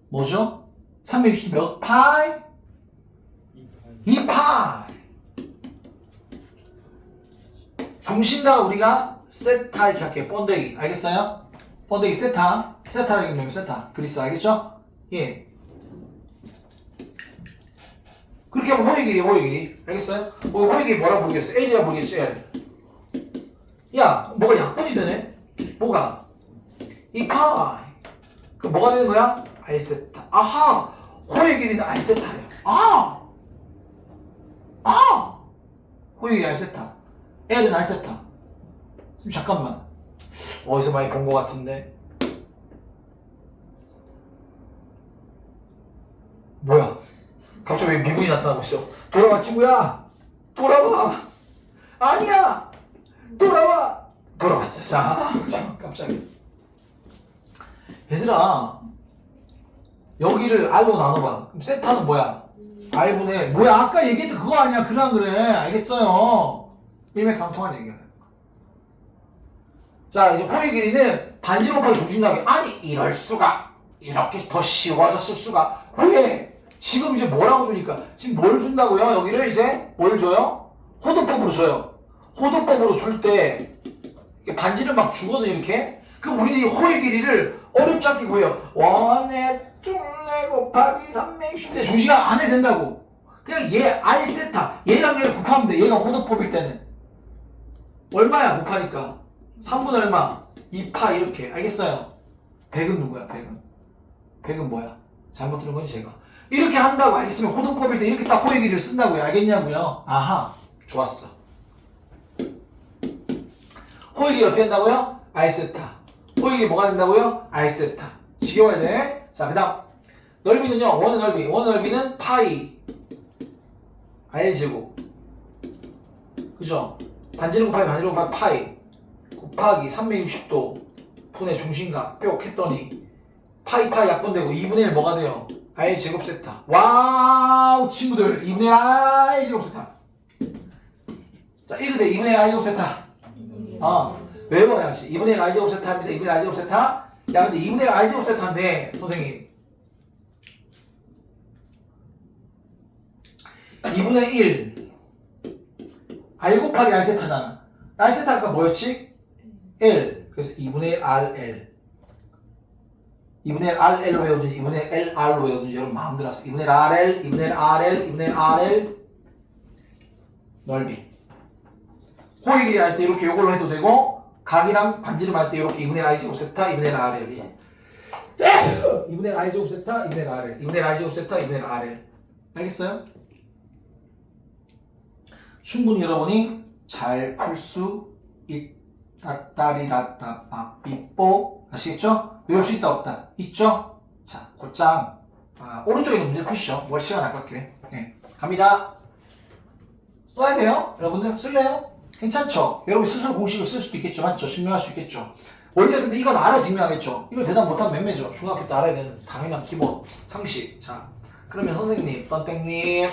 뭐죠? 360 몇 파이? 2파이. 중심각 우리가 세타 이렇게 할게요. 번데기 알겠어요? 번데기 세타. 세타라는 게 뭐냐면 세타. 그리스 알겠죠? 예. 그렇게 하면 호익이래 호익이. 알겠어요? 호익이 뭐라 부르겠어? L이라 부르겠지 L. 야 뭐가 약분이 되네? 뭐가? 2파이. 그럼 뭐가 되는 거야? R세타. 아하! 호의 길이는 R세타예요. 호의 길이 R세타. L은 R세타. 지금 잠깐만. 어디서 많이 본 것 같은데? 뭐야? 갑자기 왜 미분이 나타나고 있어? 돌아와 친구야! 돌아와! 아니야! 돌아와! 돌아왔어. 자, 깜짝이야. 얘들아 여기를 R로 나눠봐. 그럼 세타는 뭐야? R분의 뭐야 아까 얘기했던 그거 아니야. 그래 그래 알겠어요. 일맥상통한 얘기야. 자 이제 호의 길이는 반지 곱하기 중심각이 아니 이럴 수가. 이렇게 더 쉬워졌을 수가. 왜? 지금 이제 뭐라고 주니까 지금 뭘 준다고요? 여기를 이제 뭘 줘요? 호도법으로 줘요. 호도법으로 줄 때 반지를 막 주거든 이렇게. 그럼 우리는 이 호의 길이를 어렵지 않게 구해요. 원의 둘레 곱하기 360대 중심각 안 해도 된다고. 그냥 얘 R세타 얘랑 얘를 곱하면 돼. 얘가 호도법일 때는 얼마야 곱하니까 3분의 얼마? 2파 이렇게. 알겠어요? 100은 누구야? 100은 뭐야? 잘못 들은 거지 제가. 이렇게 한다고. 알겠으면 호도법일 때 이렇게 딱 호의 길이를 쓴다고요. 알겠냐고요? 아하 좋았어. 호의 길이 어떻게 된다고요? R세타. 호의 길이 뭐가 된다고요? R세타. 지겨워야 돼. 자, 그 다음 넓이는요. 원의 넓이. 원의 넓이는 파이 R제곱. 그죠? 반지름 곱하기 반지름 곱하기 파이 곱하기 360도 분의 중심각 뿅 했더니 파이 약분되고 2분의 1 뭐가 돼요? R제곱 세타. 와우 친구들 2분의 1 R제곱 세타. 자 읽으세요. 2분의 1 R제곱 세타. 외워야지. 2분의 1 R제곱 세타입니다. 2분의 1 R제곱 세타. 야 근데 2분의 1 R제곱 세타인데 선생님 2분의 1 R 곱하기 R 세타잖아. R 세타가 뭐였지? L. 그래서 2분의 1 RL. 2분의 1 RL 외우든지 2분의 1 LR 외우든지 여러분 마음대로 하세요. 2분의 1 RL, 2분의 1 RL, 2분의 1 RL 넓이 호의 길이 할 때 이렇게 요걸로 해도 되고 각이랑 반지름 할 때 이렇게 2분의 I 제곱 세타 2분의 RL 2분의 I 제곱 세타 2분의 RL 2분의 I 제곱 세타 2분의 RL 알겠어요? 충분히 여러분이 잘 풀 수 있다 따리라따 삐뽀 아시겠죠? 외울 수 있다 없다 있죠? 자 곧장 오른쪽에 있는 문제 푸시죠. 뭘 시간 아깝게 네. 갑니다. 써야 돼요? 여러분들 쓸래요? 괜찮죠? 여러분 스스로 공식을 쓸 수도 있겠죠. 맞죠? 증명할 수 있겠죠. 원래 근데 이건 알아 증명하겠죠. 이걸 대답 못하면 맴매죠. 중학교 때 알아야 되는 당연한 기본 상식. 자 그러면 선생님 던땡님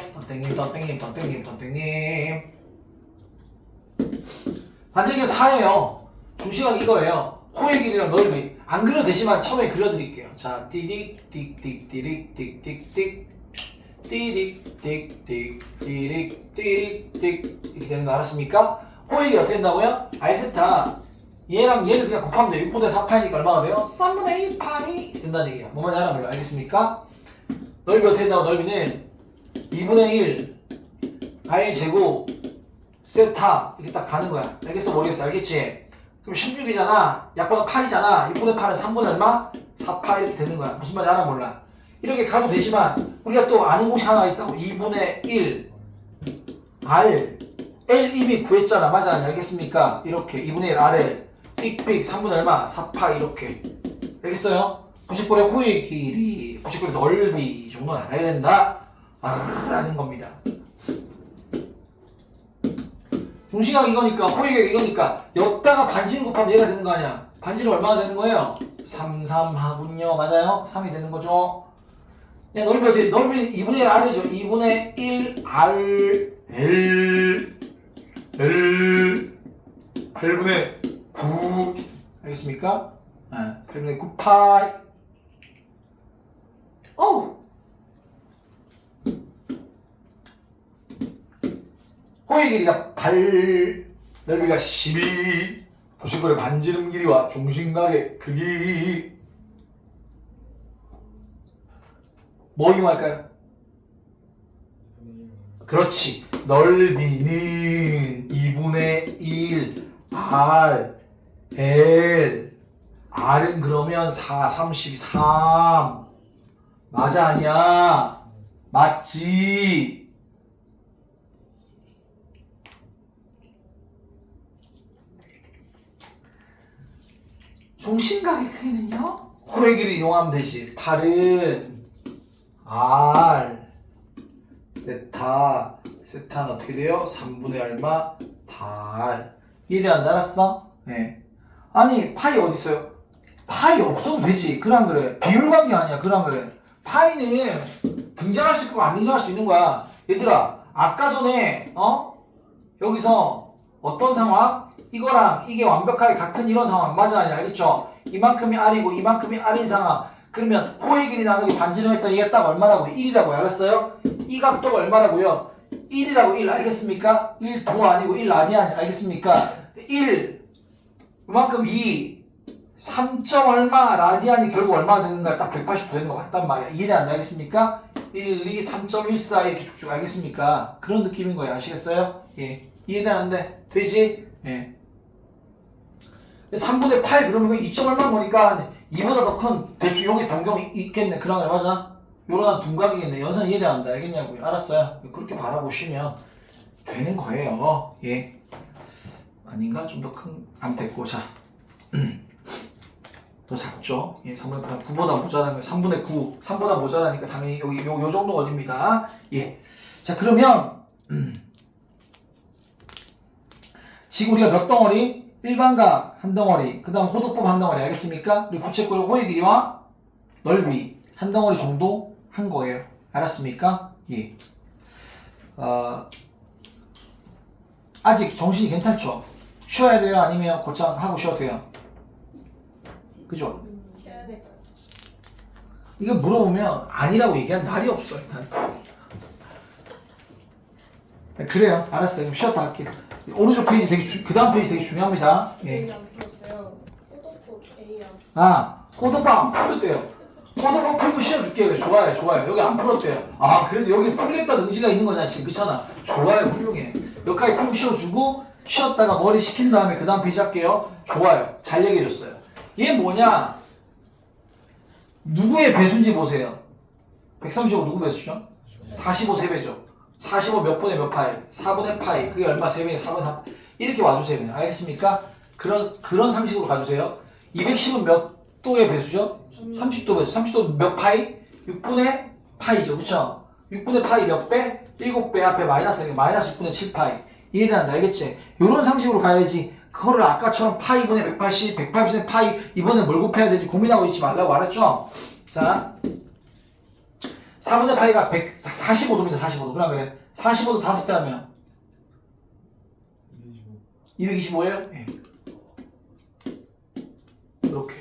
반지름이 4예요. 중시각 이거예요. 호의 길이랑 넓이 안 그려도 되지만 처음에 그려드릴게요. 자 띠릭 띡띡 띠릭 띡띡 띡 띠릭 띡띡 띠릭 띠릭 띡 이렇게 되는 거 알았습니까? 호의 길이 어떻게 된다고요? 알세타 얘랑 얘를 그냥 곱하면 돼요. 6분의 4파이니까 얼마가 돼요? 3분의 1파이 된다는 얘기야. 뭐 말인지 알아 몰라. 알겠습니까? 넓이 어떻게 된다고? 넓이는 2분의 1 R 제곱 세타 이렇게 딱 가는 거야. 알겠어? 모르겠어? 알겠지? 그럼 16이잖아. 약보다 8이잖아. 6분의 8은 3분의 얼마? 4파 이렇게 되는 거야. 무슨 말인지 알아 몰라. 이렇게 가도 되지만 우리가 또 아는 곳이 하나 있다고. 2분의 1 R L 이미 구했잖아. 맞아? 알겠습니까? 이렇게 2분의 1 RL 삑삑 3분의 얼마? 4파 이렇게 알겠어요? 90볼의 호의 길이 90볼의 넓이 이 정도는 알아야 된다. 라는 겁니다. 중심각 이거니까 호의 길이 이거니까 여기다가 반지름 곱하면 얘가 되는 거 아니야. 반지름 얼마나 되는 거예요? 3, 3 하군요. 맞아요? 3이 되는 거죠. 야, 넓이 어떻게? 넓이 2분의 1 R이죠. 2분의 1 R L 8분의 9 알겠습니까? 네, 8분의 9파이 어우 호의 길이가 8 넓이가 12 90볼의 반지름 길이와 중심각의 크기 뭐 이용할까요? 그렇지. 넓이는 2분의 1 R L R은 그러면 4, 33 맞아 아니야? 맞지? 중심각의 크기는요? 호의 길이 이용하면 되지. 8은 R 세타는 어떻게 돼요? 3분의 얼마? 8 이해되는지 알았어? 네. 아니 파이 어디 있어요? 파이 없어도 되지. 그럼 그래. 비율관계 아니야. 그럼 그래. 파이는 등장할 수 있고 안 등장할 수 있는 거야. 얘들아 아까 전에 여기서 어떤 상황? 이거랑 이게 완벽하게 같은 이런 상황 맞아 아니야? 알겠죠? 이만큼이 R이고 이만큼이 R인 상황. 그러면 호의 길이 나누기 반지름 했더니 이게 딱 얼마라고? 1이라고 알았어요? 이 각도가 얼마라고요? 1이라고 1 알겠습니까? 1 도 아니고 1 아니야 알겠습니까? 1 그만큼 2 3점 얼마 라디안이 결국 얼마 되는가 딱 180도 되는 것 같단 말이야. 이해 안 되겠습니까? 1, 2, 3.14 이렇게 쭉쭉 알겠습니까? 그런 느낌인 거예요. 아시겠어요? 예. 이해되는데 되지? 예. 3분의 8 그러면 2점 얼마 보니까 2보다 더 큰 대충 여기 변경이 있겠네. 그런 거 맞아? 요런 둔각이겠네. 연산 이해돼야 알겠냐고요. 알았어요. 그렇게 바라보시면 되는 거예요. 예. 아닌가? 좀 더 큰, 안 됐고. 자. 더 작죠? 예, 3분의 8, 9보다 모자라는 거예요. 3분의 9. 3보다 모자라니까 당연히 여기 요 정도가 어딥니다. 예. 자, 그러면, 지금 우리가 몇 덩어리? 일반각 한 덩어리, 그 다음 호도법 한 덩어리, 알겠습니까? 그리고 부채꼴 호의 길이와 넓이 한 덩어리 정도 한 거예요. 알았습니까? 예. 아직 정신이 괜찮죠? 쉬어야 돼요? 아니면 곧장 하고 쉬어도 돼요? 그죠? 쉬어야 될 것 같아. 이거 물어보면 아니라고 얘기한 날이 없어 일단. 그래요. 알았어요. 그럼 쉬었다 할게요. 오른쪽 페이지 되게 그 다음 페이지 되게 중요합니다. 예. A 안 풀었어요. 꼬독꽃 A 안. 아, 코드방 안 풀었대요. 코드방 풀고 씌워줄게요. 좋아요, 좋아요. 여기 안 풀었대요. 아, 그래도 여기 풀겠다는 의지가 있는 거잖아, 지금. 그렇잖아. 좋아요, 훌륭해. 여기까지 풀고 씌워주고, 쉬었다가 머리 식힌 다음에 그 다음 페이지 할게요. 좋아요. 잘 얘기해줬어요. 얘 뭐냐? 누구의 배수인지 보세요. 135 누구 배수죠? 45 세배죠. 45 몇 분의 몇 파이? 4분의 파이. 그게 얼마? 3분의 4분의 3. 이렇게 와주세요. 그냥. 알겠습니까? 그런 상식으로 가주세요. 210은 몇 도의 배수죠? 30도 배수. 30도 몇 파이? 6분의 파이죠. 그쵸? 6분의 파이 몇 배? 7배 앞에 마이너스, 마이너스 6분의 7파이. 이해된다. 알겠지? 요런 상식으로 가야지. 그거를 아까처럼 파이분의 180, 180분의 파이, 이번에 뭘 곱해야 되지? 고민하고 있지 말라고 말했죠? 자. 4분의 파이가 145도입니다. 45도. 그래. 45도 5배 하면 225예요? 예. 이렇게.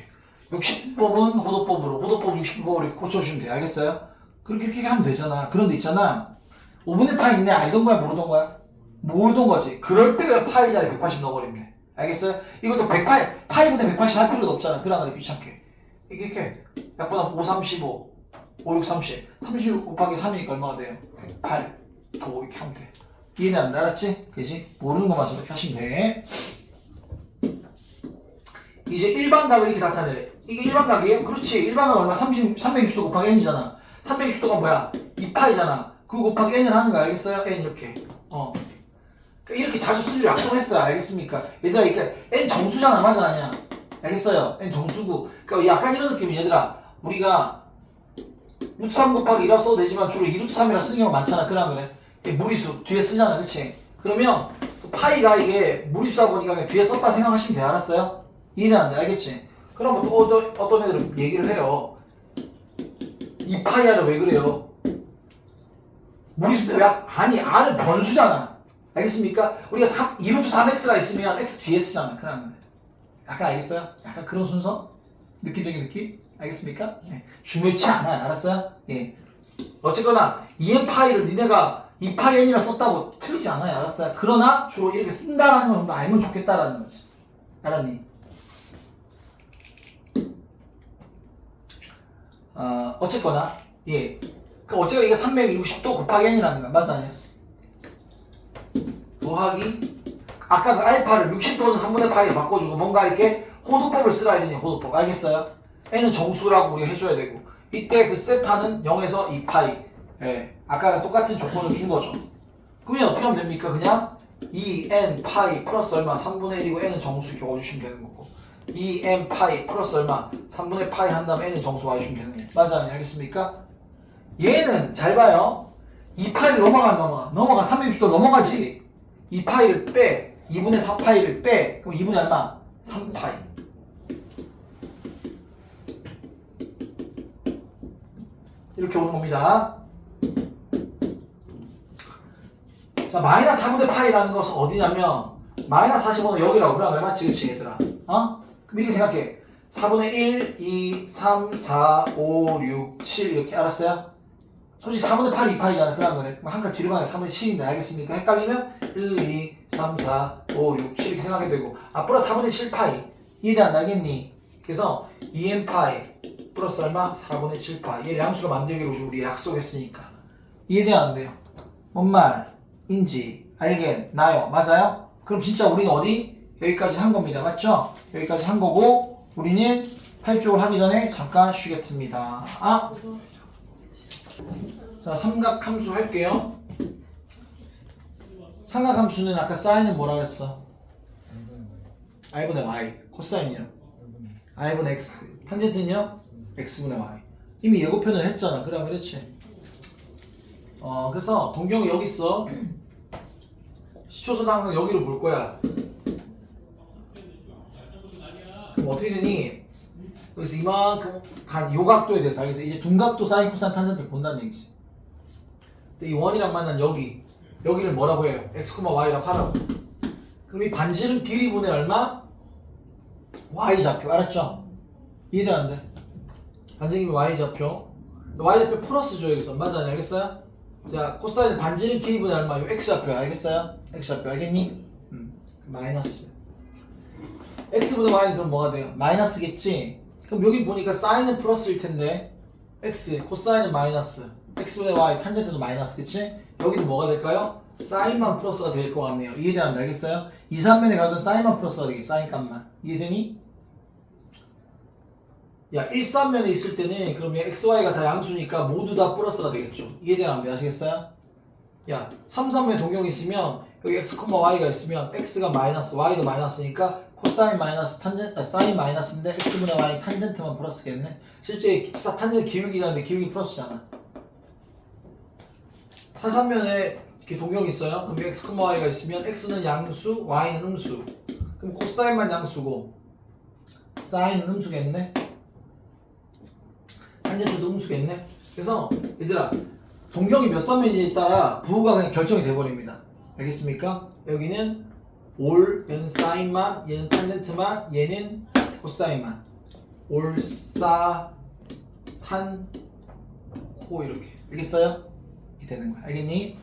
60법은 호도법으로 60법으로 이렇게 고쳐주시면 돼요. 알겠어요? 그렇게 하면 되잖아. 그런데 있잖아. 5분의 파이 있네. 알던 거야? 모르던 거야? 모르던 거지. 그럴 때 파이 자리에 180 넣어버리면 돼. 알겠어요? 이것도 100파이, 파이분의 180 할 필요도 없잖아. 그러나 귀찮게. 이렇게. 약보다 5, 35, 5, 6, 30. 36 곱하기 3이니까 얼마가 돼요? 108. 더 이렇게 하면 돼. 이해는 안 돼? 알았지? 그지? 모르는 것만 저렇게 하시면 돼. 이제 일반각을 이렇게 나타내래. 이게 일반각이에요? 그렇지. 일반각 얼마? 360도 곱하기 n이잖아. 360도가 뭐야? 2파이잖아. 그거 곱하기 n을 하는 거 알겠어요? n 이렇게. 그러니까 이렇게 자주 쓸 일 약속했어요. 알겠습니까? 얘들아, 이렇게 n 정수잖아. 맞아, 아니야? 알겠어요? n 정수고. 그러니까 약간 이런 느낌이 얘들아. 우리가 루트 3 곱하기 1이라고 써도 되지만 주로 2루트 3이라고 쓰는 경우가 많잖아. 그래. 무리수 뒤에 쓰잖아. 그치? 그러면 또 파이가 이게 무리수다 보니까 그냥 뒤에 썼다 생각하시면 돼. 알았어요? 이해는 안 돼. 알겠지? 그럼 또 어떤 애들은 얘기를 해요. 이 파이 R은 왜 그래요? 무리수인데 왜? 아니, R은 변수잖아. 알겠습니까? 우리가 2루트 3x가 있으면 x 뒤에 쓰잖아. 그래. 약간 알겠어요? 약간 그런 순서? 느낌적인 느낌? 알겠습니까? 네. 중요치 않아요. 알았어요? 예. 어쨌거나 2n 파이를 니네가 2파이 n이라 썼다고 틀리지 않아요. 알았어요? 그러나 주로 이렇게 쓴다라는 건 알면 좋겠다라는 거지. 알았니? 어쨌거나 예. 그 어쨌거나 이게 360도 곱하기 n이라는 거야. 맞아 아니야? 더하기 아까 그 알파를 60도는 3분의 파이로 바꿔주고 뭔가 이렇게 호도법을 쓰라 이러니 호도법. 알겠어요? n은 정수라고 우리가 해줘야 되고 이때 그 세타는 0에서 2파이. 예. 아까랑 똑같은 조건을 준 거죠. 그러면 어떻게 하면 됩니까? 그냥 2n 파이 플러스 얼마? 3분의 1이고 n은 정수 이렇게 와주시면 되는 거고 2n 파이 플러스 얼마? 3분의 파이 한 다음에 n은 정수 와주시면 되는 거예요. 맞아 아니 알겠습니까? 얘는 잘 봐요. 2파이를 넘어가 360도 넘어가지. 2파이를 빼 2분의 4파이를 빼 그럼 2분의 얼마? 3파이. 이렇게 오는 겁니다. 자, 마이너스 4분의 파이라는 것은 어디냐면 마이너스 45는 여기라고. 그럼 얼마치 그치 얘들아? 그럼 이렇게 생각해. 4분의 1, 2, 3, 4, 5, 6, 7 이렇게. 알았어요? 솔직히 4분의 8이 2파이잖아. 그런 거네. 그럼 한 칸 뒤로 가면 3분의 7인데 알겠습니까? 헷갈리면 1, 2, 3, 4, 5, 6, 7 이렇게 생각하게 되고 앞으로 4분의 7파이 이해안 알겠니? 그래서 2n파이 플러스 얼마? 4분의 7파이. 얘 양수로 만들기로 우리 약속했으니까 이해돼야 안 돼요? 뭔 말인지 알겠나요? 맞아요? 그럼 진짜 우리는 어디? 여기까지 한 겁니다. 맞죠? 여기까지 한 거고 우리는 8쪽을 하기 전에 잠깐 쉬겠습니다. 자, 삼각함수 할게요. 삼각함수는 아까 사인은 뭐라 그랬어? i분의 y. 코사인이요? i분의 x. 탄젠트는요? x분의 y. 이미 예고편을 했잖아. 그래 그렇지. 그래서 동경이 여기 있어. 시초선 항상 여기로 볼 거야. 그럼 어떻게 되니? 그래서 이만큼 간 요각도에 대해서 알겠어. 이제 둔각도 사인 코사인 탄젠트를 본다는 얘기지. 근데 이 원이랑 만난 여기를 뭐라고 해요? x, y라고 하라고. 그럼 이 반지름 길이분의 얼마? y좌표. 알았죠? 이해되는데? 반지름 y좌표. y좌표 플러스죠 여기서. 맞아 알겠어요? 자, 코사인 반지름 길이분의 얼마? 요 x좌표. 알겠어요? x좌표 알겠니? 마이너스. x분의 y는 그럼 뭐가 돼요? 마이너스겠지? 그럼 여기 보니까 사인은 플러스일 텐데 x, 코사인은 마이너스, x분의 y, 탄젠트도 마이너스, 그치? 여기는 뭐가 될까요? 사인만 플러스가 될 것 같네요. 이해되는지 알겠어요? 2, 3면에 가던 사인만 플러스가 되겠지. 사인 값만. 이해되니? 야, 1, 3면에 있을 때는 그러면 x, y가 다 양수니까 모두 다 플러스가 되겠죠. 이해되는지 아시겠어요? 야, 3, 3면에 동경이 있으면 여기 x, y가 있으면 x가 마이너스, y도 마이너스니까 코사인 마이너스 사인 마이너스인데 x분의 y 탄젠트만 플러스겠네. 실제 탄젠트 기울기라는데 기울기 플러스잖아. 4, 3면에 이렇게 동경이 있어요. 그럼 x, y가 있으면 x는 양수, y는 음수. 그럼 코사인만 양수고 사인은 음수겠네. 탄젠트도 음수겠네. 그래서 얘들아 동경이 몇 3면인지에 따라 부호가 그냥 결정이 돼버립니다. 알겠습니까? 여기는 올, 얘는 사인만, 얘는 탄젠트만, 얘는 코사인만. 올사, 탄, 코 이렇게. 알겠어요? 이렇게 되는 거야. 알겠니?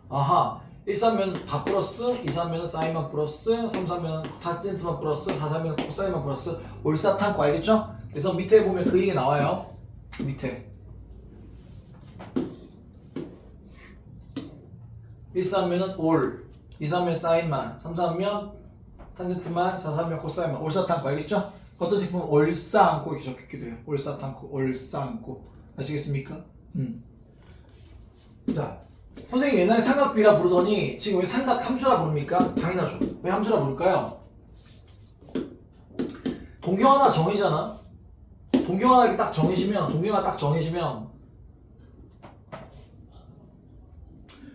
아하. 1, 3면은 다 플러스, 2, 3면은 사인만 플러스, 3, 4면은 탄젠트만 플러스, 4, 4면은 코사인만 플러스, 올사, 탄, 코 알겠죠? 그래서 밑에 보면 그 얘기 나와요. 밑에 1, 3면은 올, 2, 3면 사인만, 3, 4면 탄젠트만, 4, 3면 코사인만, 올사탄코 알겠죠? 어떤 식품은 올사안고 이렇게 적혀있기도 해요. 올사탄코, 올사안고 아시겠습니까? 자, 선생님 옛날에 삼각비라 부르더니 지금 왜 삼각 함수라 부릅니까? 당연하죠. 왜 함수라 부를까요? 동경 하나 정의잖아. 동경 하나 딱 정해지면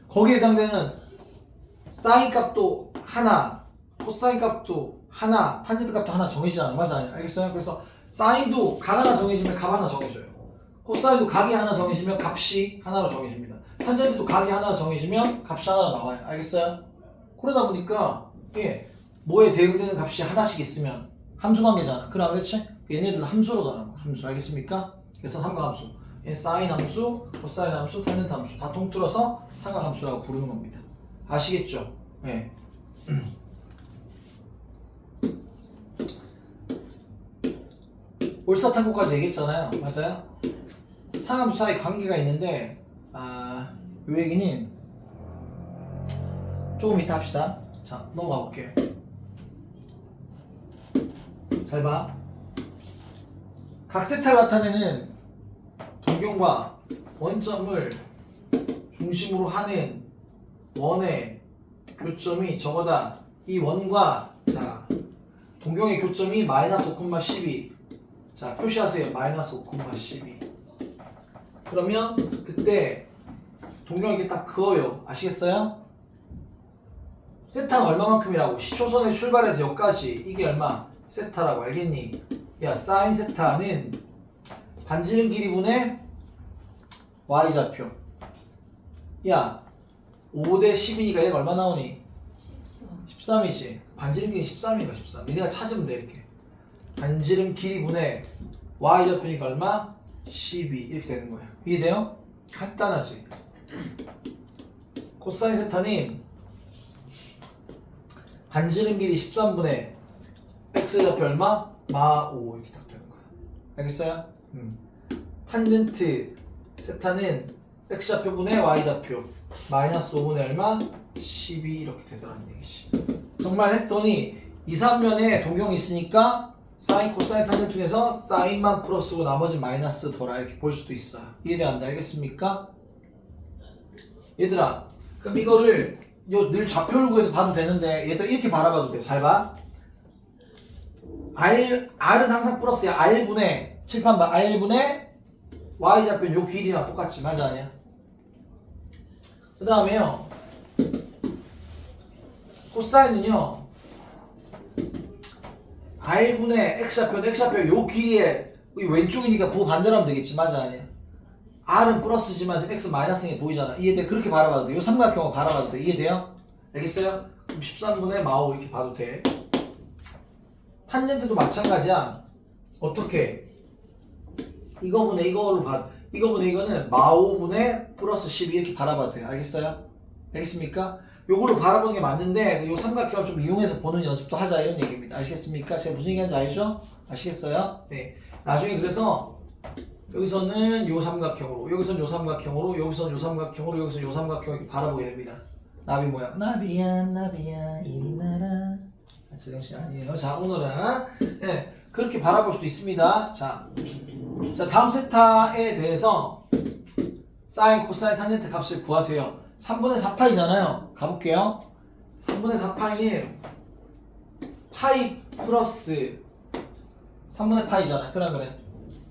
거기에 해당되는 사인 값도 하나, 코사인 값도 하나, 탄젠트 값도 하나 정해지잖아. 맞아요? 알겠어요? 그래서 사인도 각 하나 정해지면 값 하나 정해져요. 코사인도 각이 하나 정해지면 값이 하나로 정해집니다. 탄젠트도 각이 하나 정해지면 값이 하나로 나와요. 알겠어요? 그러다 보니까 뭐에 대응되는 값이 하나씩 있으면 함수 관계잖아. 그렇지? 얘네들도 함수로 나눠. 함수 알겠습니까? 그래서 삼각함수. 사인 함수, 코사인 함수, 탄젠트 함수 다 통틀어서 삼각함수라고 부르는 겁니다. 아시겠죠? 네. 올사탄고까지 얘기했잖아요. 맞아요? 삼각함수 사이 관계가 있는데 요 얘기는 조금 이따 합시다. 자, 넘어가 볼게요. 잘 봐. 각 세타를 나타내는 동경과 원점을 중심으로 하는 원의 교점이 저거다. 이 원과 자 동경의 교점이 마이너스 5,12. 자 표시하세요. 마이너스 5,12. 그러면 그때 동경이 이렇게 딱 그어요. 아시겠어요? 세타는 얼마만큼이라고? 시초선에 출발해서 여기까지 이게 얼마? 세타라고 알겠니? 야 사인 세타는 반지름 길이분의 y좌표. 야 5대 12니까 얘가 얼마 나오니? 13이지. 반지름 길이 13인가 13. 니네가 찾으면 돼 이렇게. 반지름 길이분의 y좌표니까 얼마? 12 이렇게 되는 거야. 이해돼요? 간단하지. 코사인 세타는 반지름 길이 13분의 x좌표 얼마? 마5 이렇게 딱 되는 거야. 알겠어요? 탄젠트 세타는 x좌표분의 y좌표 마이너스 5분의 얼마? 12 이렇게 되더라는 얘기지. 정말 했더니 2, 3면에 동경이 있으니까 사인, 코사인, 탄젠트 중에서 사인만 플러스고 나머지 마이너스 더라 이렇게 볼 수도 있어요. 이해돼안돼? 알겠습니까? 얘들아 그럼 이거를 늘 좌표를 구해서 봐도 되는데 얘들 이렇게 바라봐도 돼. 잘 봐. R은 항상 플러스야. R분의 칠판 봐. R분의 Y좌표는 요 길이랑 똑같지. 맞아 아니야? 그 다음에요 코사인은요 R분의 X좌표 요 길이에 왼쪽이니까 부호 반대로 하면 되겠지. 맞아 아니야? R은 플러스지만 지금 X 마이너스인 게 보이잖아. 이해돼? 그렇게 바라봐도 돼. 요 삼각형을 바라봐도 돼. 이해돼요? 알겠어요? 그럼 13분의 마오 이렇게 봐도 돼. 탄젠트도 마찬가지야. 어떻게? 이거분의 이거는 마오분의 플러스 12 이렇게 바라봐도 돼요. 알겠어요? 알겠습니까? 요걸로 바라보는 게 맞는데 요 삼각형을 좀 이용해서 보는 연습도 하자 이런 얘기입니다. 아시겠습니까? 제가 무슨 얘기하는지 알죠? 아시겠어요? 네. 나중에 그래서 여기서는 요 삼각형으로, 여기서는 요 삼각형으로, 여기서는 요 삼각형으로, 여기서는 요 삼각형 이렇게 바라보게 됩니다. 나비 모양. 나비야 나비야 이리 나라. 제정신 아니에요. 자 오늘은 네, 그렇게 바라볼 수도 있습니다. 자 다음 세타에 대해서 사인, 코사인, 탄젠트 값을 구하세요. 3분의 4파이잖아요. 가볼게요. 3분의 4파이는 파이 플러스 3분의 파이잖아. 그래.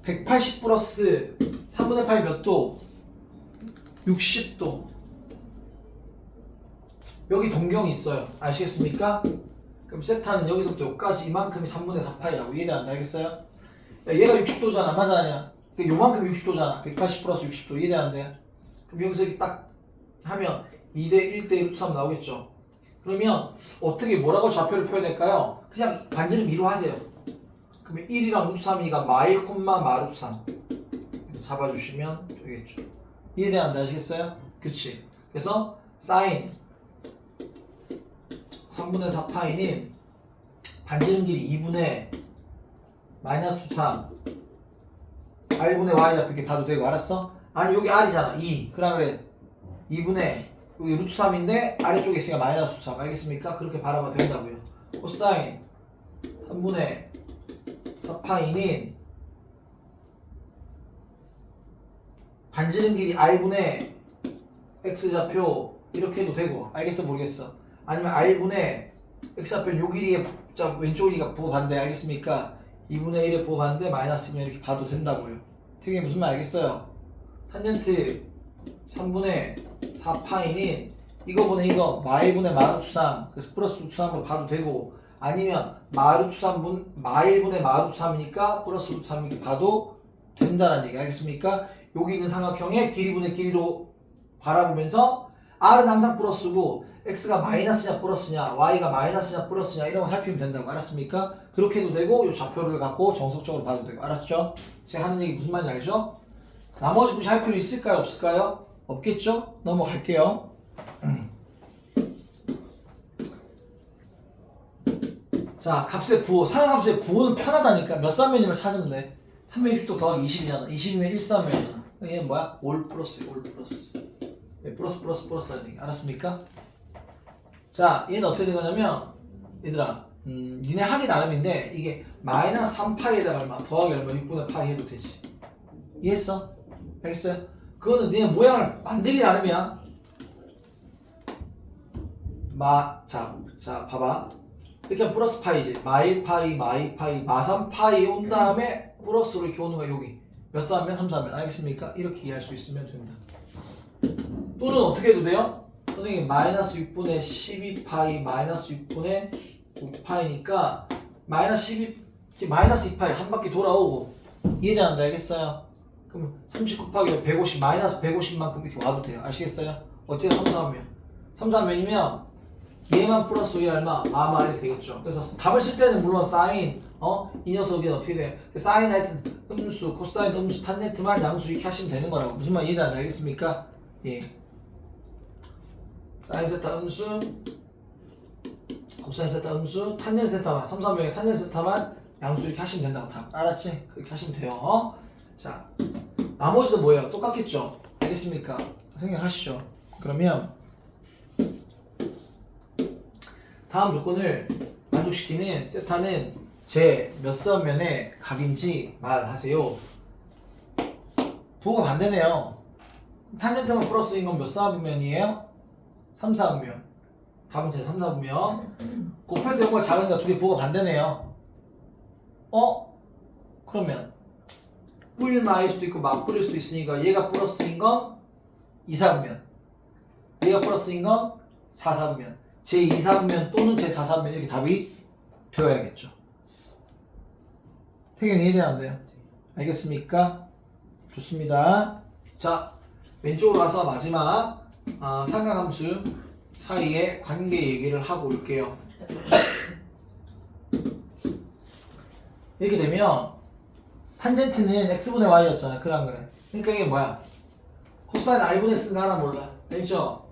180 플러스 3분의 파이 몇 도? 60도. 여기 동경이 있어요. 아시겠습니까? 그럼 세타는 여기서부터 여기까지 이만큼이 3분의 4파이라고 이해가 알겠어요? 야, 얘가 60도잖아. 맞아 아니야? 요만큼 60도잖아. 180 플러스 60도 이해되는데? 그럼 여기서 이렇게 딱 하면 2대 1대 1 3 나오겠죠? 그러면 어떻게 뭐라고 좌표를 표현할까요? 그냥 반지름 2로 하세요. 그러면 1이랑 루트 3이가 마일 콤마 마루트 3 잡아주시면 되겠죠. 이해되는데 아시겠어요? 그치? 그래서 사인 3분의 4파이는 반지름 길이 2분의 마이너스 3 r분의 y 잡 이렇게 봐도 되고 알았어? 아니 여기 r이잖아 2 그래 2분의 여기 루트 3인데 아래쪽에 있으니까 마이너스 3 알겠습니까? 그렇게 바라봐도 된다고요. 코사인 3분의 4파이는 반지름 길이 r분의 x좌표 이렇게 해도 되고 알겠어 모르겠어? 아니면 r분의 x좌표 요 길이의 왼쪽 길이가 부호 반대 알겠습니까? 2분의 1의 부호 반대 마이너스 1 이렇게 봐도 된다고요. 되게 무슨 말 알겠어요? 탄젠트 3분의 4파이는 이거분의 이거 마일분의 마루트 3 그래서 플러스 루트 3으로 봐도 되고 아니면 마루트 3분 마일분의 마루트 3이니까 플러스 루트 3 이렇게 봐도 된다는 얘기 알겠습니까? 여기 있는 삼각형의 길이분의 길이로 바라보면서 r은 항상 플러스고 x가 마이너스냐 플러스냐 y가 마이너스냐 플러스냐 이런 거 살피면 된다고 알았습니까? 그렇게 해도 되고 이 좌표를 갖고 정석적으로 봐도 되고 알았죠? 제가 하는 얘기 무슨 말인지 알죠? 나머지 굳이 할 필요 있을까요? 없을까요? 없겠죠? 넘어갈게요. 자 값의 부호 상하값의 부호는 편하다니까 몇 삼면임을 찾으면 돼. 360도 더하기 20이잖아. 20이면 1삼면이잖아. 얘는 뭐야? 올 플러스 올 플러스 플러스 하는 얘기 알았습니까? 자 얘는 어떻게 된 거냐면 얘들아 니네 하기 나름인데 이게 마이너스 3파이에다가 얼마 더하기 얼마 6분의 파이 해도 되지. 이해했어? 알겠어요? 그거는 니네 모양을 만들기 나름이야. 자 봐봐 이렇게 하면 플러스 파이지. 마일 파이 마3 파이 온 다음에 플러스로 이렇게 오는 거야. 여기 몇 사면 3 사면 알겠습니까? 이렇게 이해할 수 있으면 됩니다. 또는 어떻게 해도 돼요? 선생님 마이너스 6분의 12파이 마이너스 6분의 5파이니까 마이너스 12 마이너스 2파이 한 바퀴 돌아오고 이해되는데 알겠어요? 그럼 30 곱하기 150 마이너스 150만큼 이렇게 와도 돼요. 아시겠어요? 어째서 3, 4면 3, 4면이면 얘만 플러스 y 얼마? 마마 이렇게 되겠죠. 그래서 답을 쓸 때는 물론 사인 이 녀석이 어떻게 돼요? 사인 하여튼 음수 코사인 음수 탄젠트만 양수 이렇게 하시면 되는 거라고. 무슨 말 이해되는데 알겠습니까? 예. 사인 세타 음수 코사인 세타 음수 탄젠트 세타만 3, 3명의 탄젠트 세타만 양수 이렇게 하시면 된다고 답 알았지? 그렇게 하시면 돼요. 자 나머지도 뭐예요? 똑같겠죠? 알겠습니까? 생각하시죠. 그러면 다음 조건을 만족시키는 세타는 제 몇 사면의 각인지 말하세요. 부호가 반대네요. 탄젠트만 플러스인 건 몇 사분면이에요? 3, 4분면. 답은 제 3, 4분면. 곱해서 0과 작으니까 둘이 부호가 반대네요. 그러면 뿌릴 마일 수도 있고 맞뿌릴 수도 있으니까 얘가 플러스인 건 2, 4분면. 얘가 플러스인 건 4, 4분면. 제 2, 4분면 또는 제 4, 4분면 이렇게 답이 되어야겠죠. 태경 이해되는데요? 알겠습니까? 좋습니다. 자 왼쪽으로 가서 마지막 상하함수 사이의 관계 얘기를 하고 올게요. 이렇게 되면 탄젠트는 x분의 y였잖아. 그래 안 그래? 그러니까 이게 뭐야? 코사인 r분의 x가 하나 몰라. 알죠?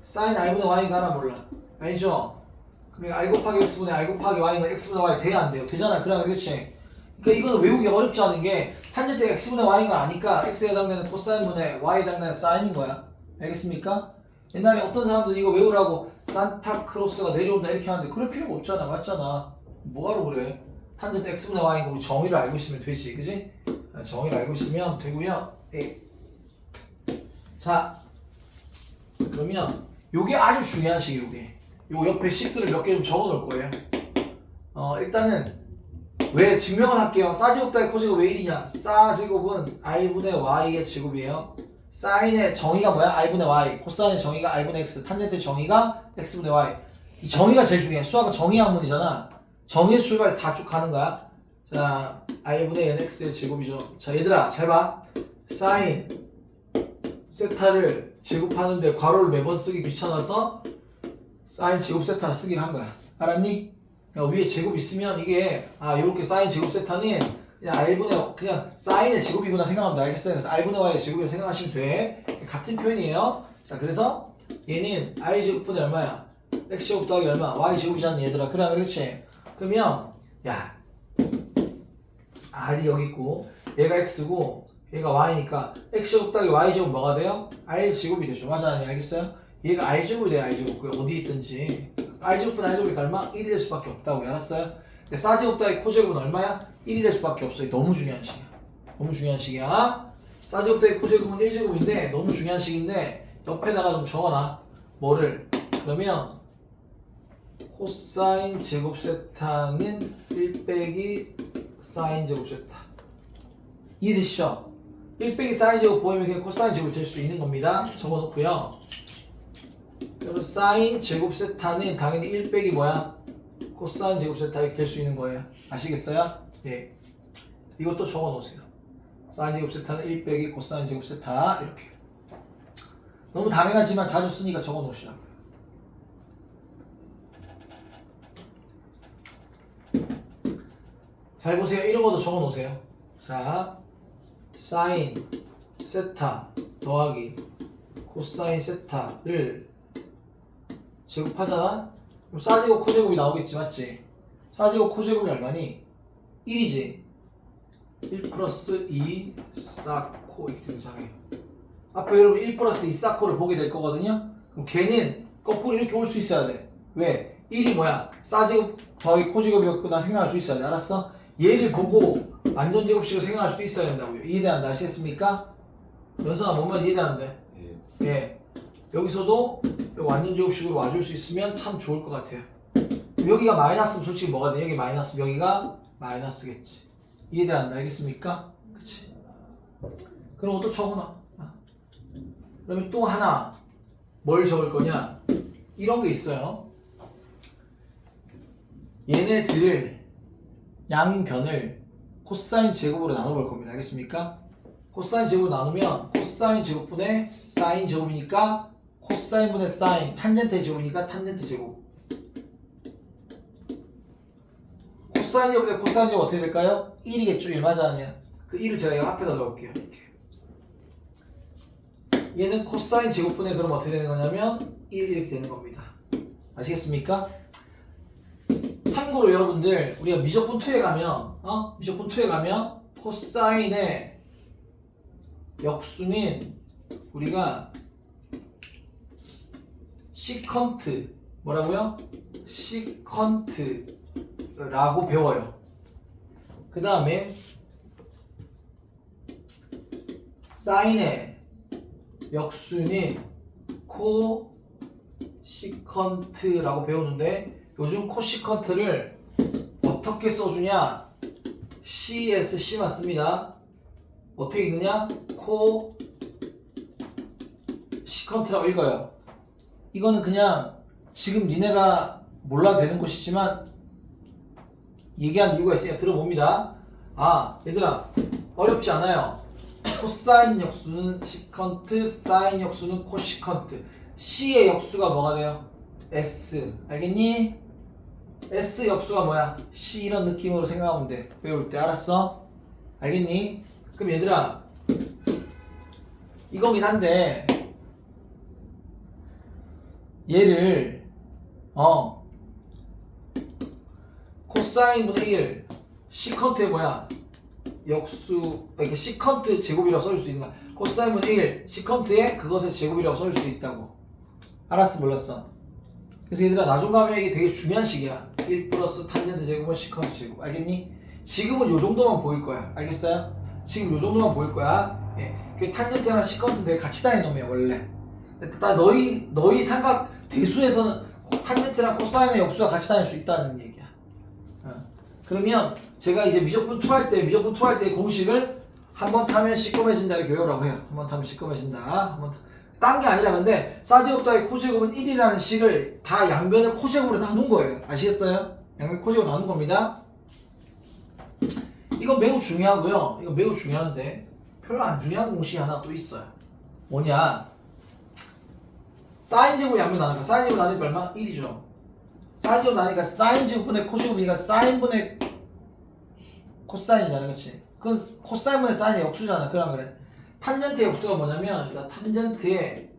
사인 r분의 y가 하나 몰라. 알죠? 그러니까 r 곱하기 x분의 r 곱하기 y가 x분의 y 돼야 안 돼요. 되잖아. 그래 그렇지? 그러니까 이거는 외우기 어렵지 않은 게 탄젠트가 x분의 y가 아니까 x에 해당되는 코사인분의 y에 해당되는 사인인 거야. 알겠습니까? 옛날에 어떤 사람들이 이거 외우라고 산타크로스가 내려온다 이렇게 하는데 그럴 필요가 없잖아. 맞잖아. 뭐하러 그래? 탄젠트 x분의 y고 우리 정의를 알고 있으면 되지. 그지? 정의를 알고 있으면 되고요. 예. 자 그러면 요게 아주 중요한 식이 요게. 요 옆에 식들을 몇 개 좀 적어 놓을 거예요. 일단은 왜 증명을 할게요. 사제곱 더하기 코제곱 왜 1이냐? 사제곱은 r분의 y의 제곱이에요. 사인의 정의가 뭐야? r분의 y. 코사인의 정의가 r분의 x. 탄젠트의 정의가 x분의 y. 이 정의가 제일 중요해. 수학은 정의 학문이잖아. 정의에서 출발해서 다 쭉 가는 거야. 자, r분의 n x의 제곱이죠. 자, 얘들아, 잘 봐. 사인 세타를 제곱하는데 괄호를 매번 쓰기 귀찮아서 사인 제곱 세타를 쓰기를 한 거야. 알았니? 위에 제곱 있으면 이게 요렇게 사인 제곱 세타는 그냥 r분의 그냥 사인의 제곱이구나 생각하면 돼. 알겠어요? 그래서 r분의 y의 제곱이라고 생각하시면 돼. 같은 표현이에요. 자, 그래서 얘는 r 제곱분의 얼마야? x 제곱 더하기 얼마? y 제곱이잖아 얘들아. 그래, 그렇지? 그러면 야 r이 여기 있고 얘가 x고 얘가 y니까 x 제곱 더하기 y 제곱 뭐가 돼요? r 제곱이 되죠. 맞아, 아니 알겠어요? 얘가 r 제곱이 돼요. r 제곱. 그 어디 있든지 r 제곱분 r 제곱이 얼마? 1이 될 수밖에 없다고. 알았어요? 사 제곱 더하기 코 제곱은 얼마야? 1이 될 수밖에 없어요. 너무 중요한 식이야. 너무 중요한 식이야. 사 제곱 더하기 코 제곱은 1제곱인데 너무 중요한 식인데 옆에다가 좀 적어놔. 뭐를? 그러면 코사인 제곱 세타는 1 빼기 사인 제곱 세타. 이해되시죠? 1 빼기 사인 제곱 보이면 그냥 코사인 제곱 될 수 있는 겁니다. 적어놓고요. 그러면 사인 제곱 세타는 당연히 1 빼기 뭐야? 코사인 제곱 세타 이렇게 될 수 있는 거예요. 아시겠어요? 예. 이것도 적어놓으세요. 사인 제곱 세타는 1 빼기 코사인 제곱 세타 이렇게. 너무 당연하지만 자주 쓰니까 적어놓으시라고요. 잘 보세요. 이런 것도 적어놓으세요. 자, 사인 세타 더하기 코사인 세타를 제곱하잖아? 그럼 사제곱 코제곱이 나오겠지, 맞지? 사제곱 코제곱이 얼마니? 1이지? 1 플러스 2 사코 이렇게 등장해요. 앞에 여러분 1 플러스 2 사코를 보게 될 거거든요? 그럼 걔는 거꾸로 이렇게 올 수 있어야 돼. 왜? 1이 뭐야? 사제곱 더하기 코제곱이었구나 생각할 수 있어야 돼. 알았어? 얘를 보고 완전 제곱식을 생각할 수도 있어야 된다고요. 이해되는데 아시겠습니까? 연서가 뭐만 이해되는데? 예. 여기서도 완전 제곱식으로 와줄 수 있으면 참 좋을 것 같아요. 여기가 마이너스면 솔직히 뭐가 돼? 여기 마이너스, 여기가 마이너스겠지. 이해되는데 알겠습니까? 그치? 그럼 또 적어놔. 그러면 또 하나 뭘 적을 거냐? 이런 게 있어요. 얘네들 양변을 코사인 제곱으로 나눠볼 겁니다. 알겠습니까? 코사인 제곱으로 나누면 코사인 제곱분의 사인 제곱이니까 코사인분의 사인, 탄젠트 제곱이니까 탄젠트 제곱. 코사인 제곱분의 코사인 제곱 어떻게 될까요? 1이겠죠? 1 맞아 아니야? 그 1을 제가 여기 앞에다 넣을게요. 이렇게. 얘는 코사인 제곱분의 그럼 어떻게 되는 거냐면 1 이렇게 되는 겁니다. 아시겠습니까? 참고로 여러분들 우리가 미적분 2에 가면 미적분 2에 가면 코사인의 역수는 우리가 시컨트 뭐라고요? 시컨트라고 배워요. 그 다음에 사인의 역수는 코시컨트라고 배우는데 요즘 코시컨트를 어떻게 써주냐? CSC만 씁니다. 어떻게 읽느냐? 코시컨트라고 읽어요. 이거는 그냥 지금 니네가 몰라도 되는 것이지만 얘기한 이유가 있으니까 들어봅니다. 얘들아 어렵지 않아요. 코사인 역수는 시컨트, 사인 역수는 코시컨트. C의 역수가 뭐가 돼요? S. 알겠니? S 역수가 뭐야? C 이런 느낌으로 생각하면 돼. 외울 때 알았어? 알겠니? 그럼 얘들아 이거긴 한데 얘를 코사인분의 1 시컨트의 뭐야? 역수 이렇게 시컨트 제곱이라고 써줄 수 있는 거야. 코사인분의 1 시컨트의 그것의 제곱이라고 써줄 수 있다고. 알았어 몰랐어? 그래서 얘들아 나중감에 이게 되게 중요한 식이야. 1 플러스 탄젠트 제곱은 시컨트 제곱. 알겠니? 지금은 요 정도만 보일 거야. 알겠어요? 지금 요 정도만 보일 거야. 예. 그 탄젠트랑 시컨트 되게 같이 다니는 놈이야 원래. 나 너희 삼각 대수에서는 탄젠트랑 코사인의 역수가 같이 다닐 수 있다는 얘기야. 그러면 제가 이제 미적분 투할 때 공식을 한번 타면 시꺼매진다를 교육하라고 해요. 한번 타면 시꺼매진다. 딴 게 아니라 근데 사제곱 더하기 코제곱은 1이라는 식을 다 양변을 코제곱으로 나눈 거예요. 아시겠어요? 양변 코제곱 나눈 겁니다. 이거 매우 중요하고요. 이거 매우 중요한데 별로 안 중요한 공식이 하나 또 있어요. 뭐냐? 사인 제곱 양변 나누니까 사인 제곱 나누니까 얼마? 1이죠. 사인 제곱 나누니까 사인 제곱분의 코제곱이니까 사인분의 코사인이잖아, 그렇지? 그건 코사인분의 사인의 역수잖아. 그래. 탄젠트의 역수가 뭐냐면, 그러니까 탄젠트의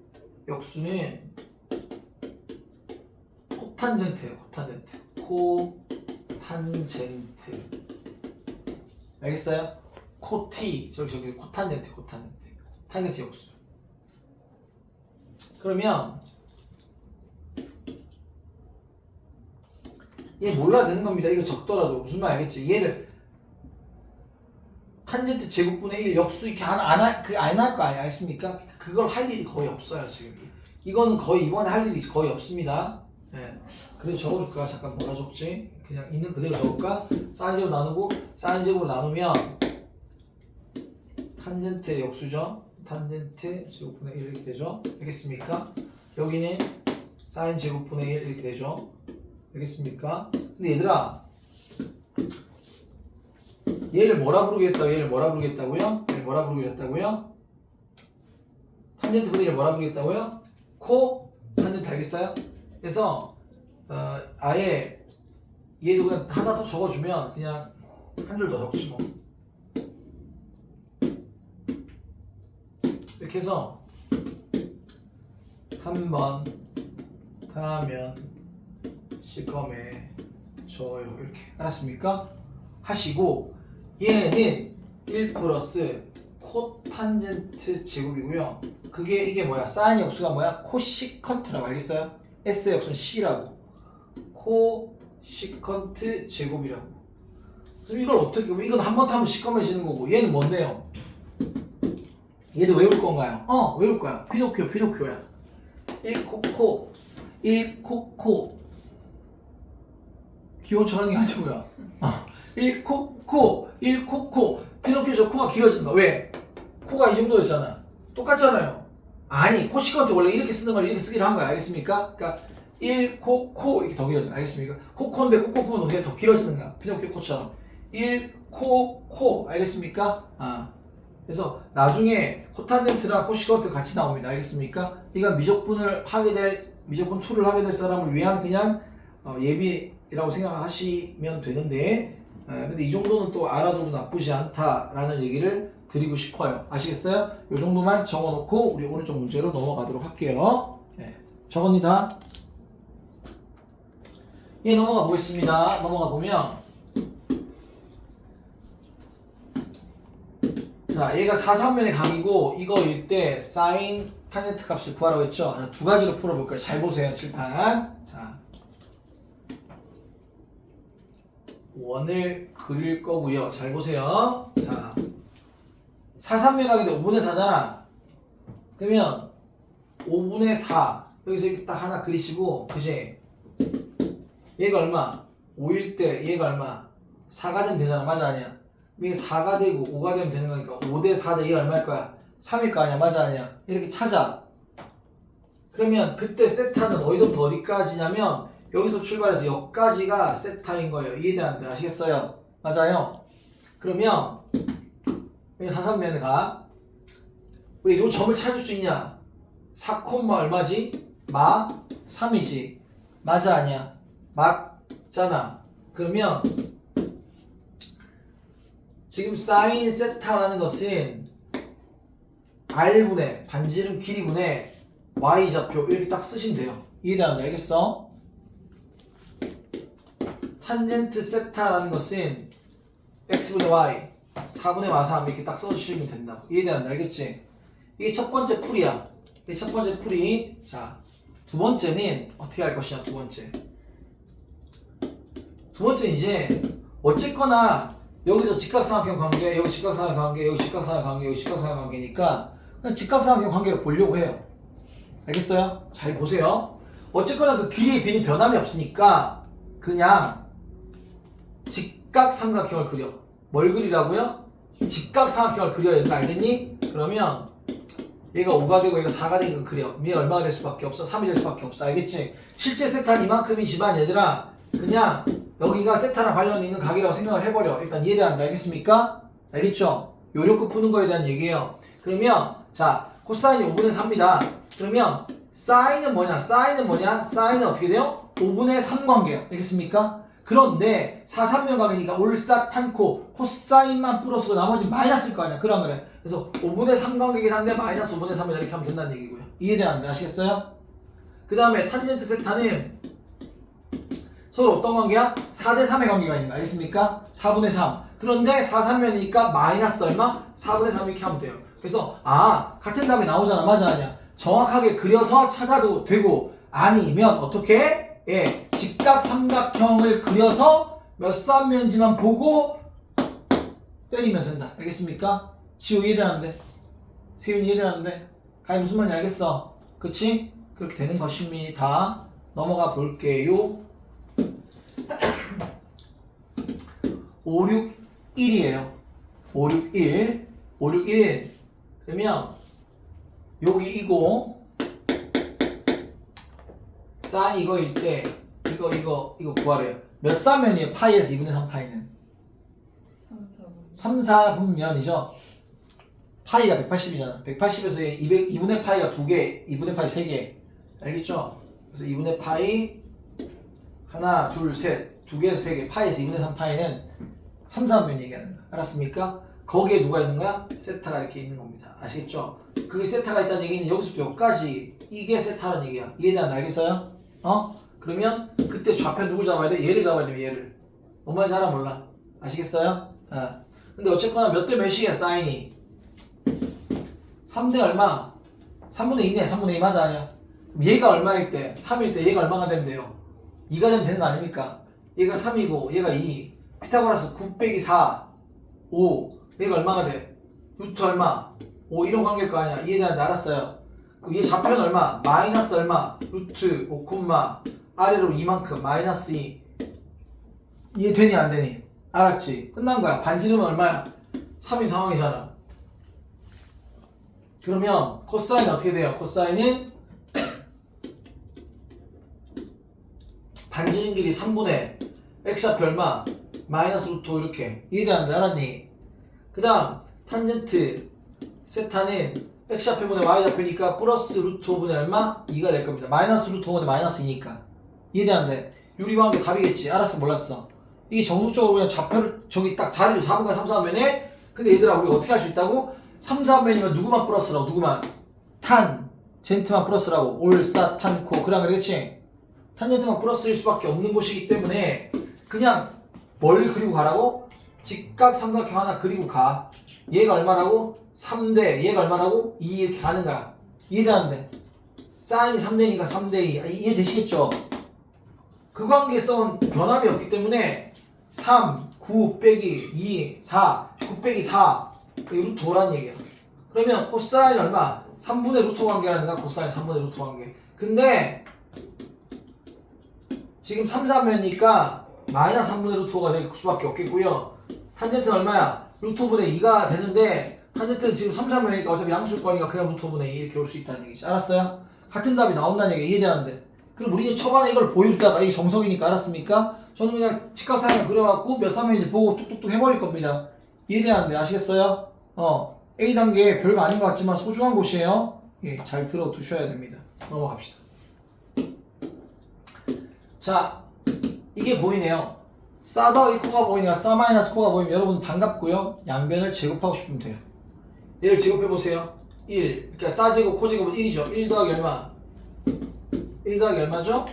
역수는 코탄젠트예요. 코탄젠트. 알겠어요? 코T 저기 코탄젠트. 탄젠트 역수. 그러면 얘 몰라도 되는 겁니다. 이거 적더라도 무슨 말 알겠지? 얘를 탄젠트 제곱분의 1 역수 이렇게 안 할 거 아니겠습니까? 그걸 할 일이 거의 없어요 지금. 이거는 거의 이번에 할 일이 거의 없습니다. 예. 그래도 적어줄까? 잠깐 뭐라 적지? 그냥 있는 그대로 적을까? 사인 제곱 나누고 사인 제곱을 나누면 탄젠트의 역수죠. 탄젠트 제곱분의 1 이렇게 되죠. 알겠습니까? 여기는 사인 제곱분의 1 이렇게 되죠. 알겠습니까? 근데 얘들아 얘를 뭐라 부르겠다고요? 얘를 뭐라 부르겠다고요? 탄젠트 분의 1을 뭐라 부르겠다고요? 코 탄젠트 알겠어요? 그래서 아예 얘도 그냥 하나 더 적어주면 그냥 한 줄 더 적지 뭐. 이렇게 해서 한 번 타면 시커매 져요. 이렇게 알았습니까? 하시고 얘는 1 플러스 코탄젠트 제곱이고요. 이게 뭐야? 사인 역수가 뭐야? 코시컨트라고 알겠어요? S의 역수는 C라고. 코시컨트 제곱이라고. 그럼 이걸 어떻게 이건 한 번 타면 시커매지는 거고 얘는 뭔데요? 얘도 외울 건가요? 외울 거야. 피노키오야. 1코코 귀여운 척 하는 게 아니고요. 1코코 피노키오 저 코가 길어진다. 왜? 코가 이 정도였잖아. 똑같잖아요. 아니 코시컨트 원래 이렇게 쓰는 걸 이렇게 쓰기로 한 거야. 알겠습니까? 그러니까 1코코 이렇게 더 길어져. 알겠습니까? 코코인데 코코 보면 어떻게 더 길어지는 거야. 피노키오 코처럼 1코코 알겠습니까? 그래서 나중에 코탄젠트랑 코시컨트 같이 나옵니다. 알겠습니까? 이건 미적분 2를 하게 될 사람을 위한 그냥 예비라고 생각하시면 되는데 근데 이 정도는 또 알아둬도 나쁘지 않다라는 얘기를 드리고 싶어요. 아시겠어요? 이 정도만 적어놓고 우리 오른쪽 문제로 넘어가도록 할게요. 적었니다. 넘어가 보겠습니다. 넘어가 보면 자, 얘가 사삼면의 각이고 이거일 때 사인 탄젠트 값을 구하라고 했죠. 두 가지로 풀어볼까요? 잘 보세요. 칠판. 자, 원을 그릴 거고요. 잘 보세요. 자, 사삼면 각인데 5분의 4잖아. 그러면 5분의 4 여기서 이렇게 딱 하나 그리시고 그지? 얘가 얼마? 5일 때 얘가 얼마? 4가 되면 되잖아. 맞아 아니야? 이게 4가 되고 5가 되면 되는 거니까 5대 4대 2가 얼마일 거야? 3일 거 아니야? 맞아 아니야? 이렇게 찾아. 그러면 그때 세타는 어디서부터 어디까지냐면 여기서 출발해서 여기까지가 세타인 거예요. 이해되는데 아시겠어요? 맞아요? 그러면 여기 사삼면가 우리 이 점을 찾을 수 있냐? 4, 얼마지? 마 3이지. 맞아 아니야? 맞잖아. 그러면 지금 사인 세타라는 것은 R분의 반지름 길이분의 Y좌표 이렇게 딱 쓰시면 돼요. 이해되는데 알겠어? 탄젠트 세타라는 것은 X분의 Y 4분의 마3 이렇게 딱 써주시면 된다고. 이해되는데 알겠지? 이게 첫 번째 풀이야. 이게 첫 번째 풀이. 자, 두 번째는 어떻게 할 것이냐. 두 번째는 이제 어쨌거나 여기서 직각삼각형 관계, 여기 직각삼각형 관계, 여기 직각삼각형 관계, 여기 직각삼각형 관계니까 그냥 직각삼각형 관계를 보려고 해요. 알겠어요? 잘 보세요. 어쨌거나 그 길이의 비는 변함이 없으니까 그냥 직각삼각형을 그려. 뭘 그리라고요? 직각삼각형을 그려야 된다. 알겠니? 그러면 얘가 5가 되고 얘가 4가 되고 그려. 얘가 얼마가 될 수밖에 없어? 3이 될 수밖에 없어. 알겠지? 실제 세타는 이만큼이지만 얘들아 그냥 여기가 세타랑 관련이 있는 각이라고 생각을 해버려. 일단 이해되는데 알겠습니까? 알겠죠? 요렇게 푸는 거에 대한 얘기예요. 그러면 자 코사인이 5분의 3입니다. 그러면 사인은 뭐냐? 사인은 어떻게 돼요? 5분의 3 관계야. 알겠습니까? 그런데 사삼면 관계니까 올사탄코 코사인만 플러스고 나머지 마이너스일 거 아니야. 그래. 그래서 5분의 3 관계긴 한데 마이너스 5분의 3을 이렇게 하면 된다는 얘기고요. 이해되는데 아시겠어요? 그 다음에 탄젠트 세타는 서로 어떤 관계야? 4대 3의 관계가 있는 거 알겠습니까? 4분의 3. 그런데 4삼면이니까 마이너스 얼마? 4분의 3 이렇게 하면 돼요. 그래서 같은 답이 나오잖아. 맞아 아니야? 정확하게 그려서 찾아도 되고 아니면 어떻게? 예, 직각삼각형을 그려서 몇 삼면인지만 보고 때리면 된다. 알겠습니까? 지호 이해되는데? 세윤 이해되는데? 가희 무슨 말인지 알겠어? 그치? 그렇게 되는 것입니다. 넘어가 볼게요. 561이에요. 561 그러면 여기 이거 사인 이거일 때 이거 구하래요. 몇 사면이에요? 파이에서 2분의 3 파이는 3, 4분면이죠. 파이가 180이잖아. 180에서 2분의 파이가 2개, 2분의 파이 3개. 알겠죠? 그래서 2분의 파이 하나, 둘, 셋, 2개에서 3개, 파이에서 2분의 3 파이는 3, 4면 얘기하는 거야. 알았습니까? 거기에 누가 있는 거야? 세타가 이렇게 있는 겁니다. 아시겠죠? 그게 세타가 있다는 얘기는 여기서부터 여기까지 이게 세타라는 얘기야. 이해되나 알겠어요? 그러면 그때 좌표 누구 잡아야 돼? 얘를 잡아야 돼. 얘를. 뭔 말인지 알아 몰라? 아시겠어요? 근데 어쨌거나 몇 대 몇이야 사인이? 3대 얼마? 3분의 2네. 3분의 2 맞아 아니야? 얘가 얼마일 때? 3일 때 얘가 얼마가 되면 돼요? 2가 되면 되는 거 아닙니까? 얘가 3이고 얘가 2. 피타고라스 9 빼기 4 5. 얘가 얼마가 돼? 루트 얼마? 5 이런 관계일 거 아니야. 이해되는지 알았어요. 그럼 얘 좌표는 얼마? 마이너스 얼마? 루트 5 아래로 이만큼 마이너스 2. 이해되니 안 되니? 알았지? 끝난 거야. 반지름은 얼마야? 3인 상황이잖아. 그러면 코사인은 어떻게 돼요? 코사인은 반지름 길이 3분의 x좌표 얼마? 마이너스 루트 5 이렇게. 이해되는데 알았니? 그 다음 탄젠트 세타는 x좌표분의 y좌표니까 플러스 루트 5분의 얼마? 2가 될 겁니다. 마이너스 루트 5분의 마이너스 2니까. 이해되는데 유리관계 답이겠지. 알았어 몰랐어. 이게 정석적으로 그냥 좌표를 저기 딱 자리를 잡은 거야. 3, 4면에. 근데 얘들아 우리가 어떻게 할 수 있다고? 3, 4면이면 누구만 플러스라고? 누구만? 젠트만 플러스라고. 올사탄코 그랑 그랬지? 탄젠트만 플러스일 수밖에 없는 곳이기 때문에 그냥 뭘 그리고 가라고? 직각삼각형 하나 그리고 가. 얘가 얼마라고? 3대 얘가 얼마라고? 2 이렇게 가는 거야. 이해되는데? 사인이 3대니까 3대2 이해되시겠죠? 그 관계성은 변함이 없기 때문에 3, 9 빼기 2, 4 9 빼기 4 루트 5라는 얘기야. 그러면 코사인 얼마? 3분의 루트 5 관계라는 거야. 코사인 3분의 루트 5 관계. 근데 지금 3, 4면이니까 마이너스 3분의 루트 5가 될 수밖에 없겠고요. 탄젠트는 얼마야? 루트 5분의 2가 되는데 탄젠트는 지금 3, 4면이니까 어차피 양수일 거니까 그냥 루트 5분의 2 이렇게 올 수 있다는 얘기지. 알았어요? 같은 답이 나온다는 얘기 이해되는데 그럼 우리는 초반에 이걸 보여주다가 이게 정석이니까 알았습니까? 저는 그냥 직각삼각형 그려갖고 몇 삼면인지 보고 뚝뚝뚝 해버릴 겁니다. 이해되는데 아시겠어요? A단계 별거 아닌 것 같지만 소중한 곳이에요. 예, 잘 들어두셔야 됩니다. 넘어갑시다. 자, 이게 보이네요. 싸 더하기 코가 보이니까 싸 마이너스 코가 보이면 여러분 반갑고요. 양변을 제곱하고 싶으면 돼요. 얘를 제곱해보세요. 1, 그러니까 싸 제곱 코 제곱은 1이죠. 1 더하기 얼마? 1 더하기 얼마죠?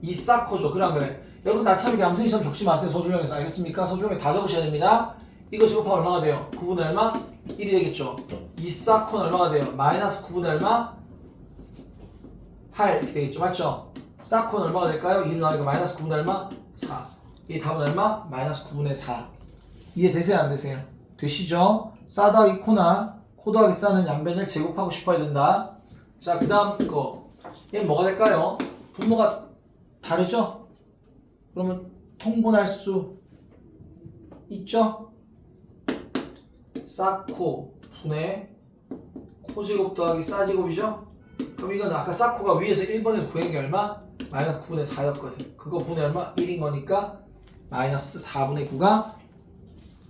2 싸코죠. 그래. 여러분 나참 얌생이 시험 적지 마세요. 서술형에서 알겠습니까? 서술형에 다 적으셔야 됩니다. 이거 제곱하면 얼마가 돼요? 9분의 얼마? 1이 되겠죠. 2 싸코는 얼마가 돼요? 마이너스 9분의 얼마? 8 이렇게 되겠죠. 맞죠? 사코는 얼마가 될까요? 2로 나오니까 마이너스 9분의 얼마? 4. 이 답은 얼마? 마이너스 9분의 4. 이해되세요? 안 되세요? 되시죠? 싸 더하기 코나 코 더하기 싸는 양변을 제곱하고 싶어야 된다. 자, 그 다음 거. 얘는 뭐가 될까요? 분모가 다르죠? 그러면 통분할 수 있죠? 싸코 분의 코제곱 더하기 싸제곱이죠? 그럼 이건 아까 싸코가 위에서 1번에서 구한 게 얼마? 마이너스 9분의 4였거든. 그거 분의 얼마? 1인 거니까 마이너스 4분의 9가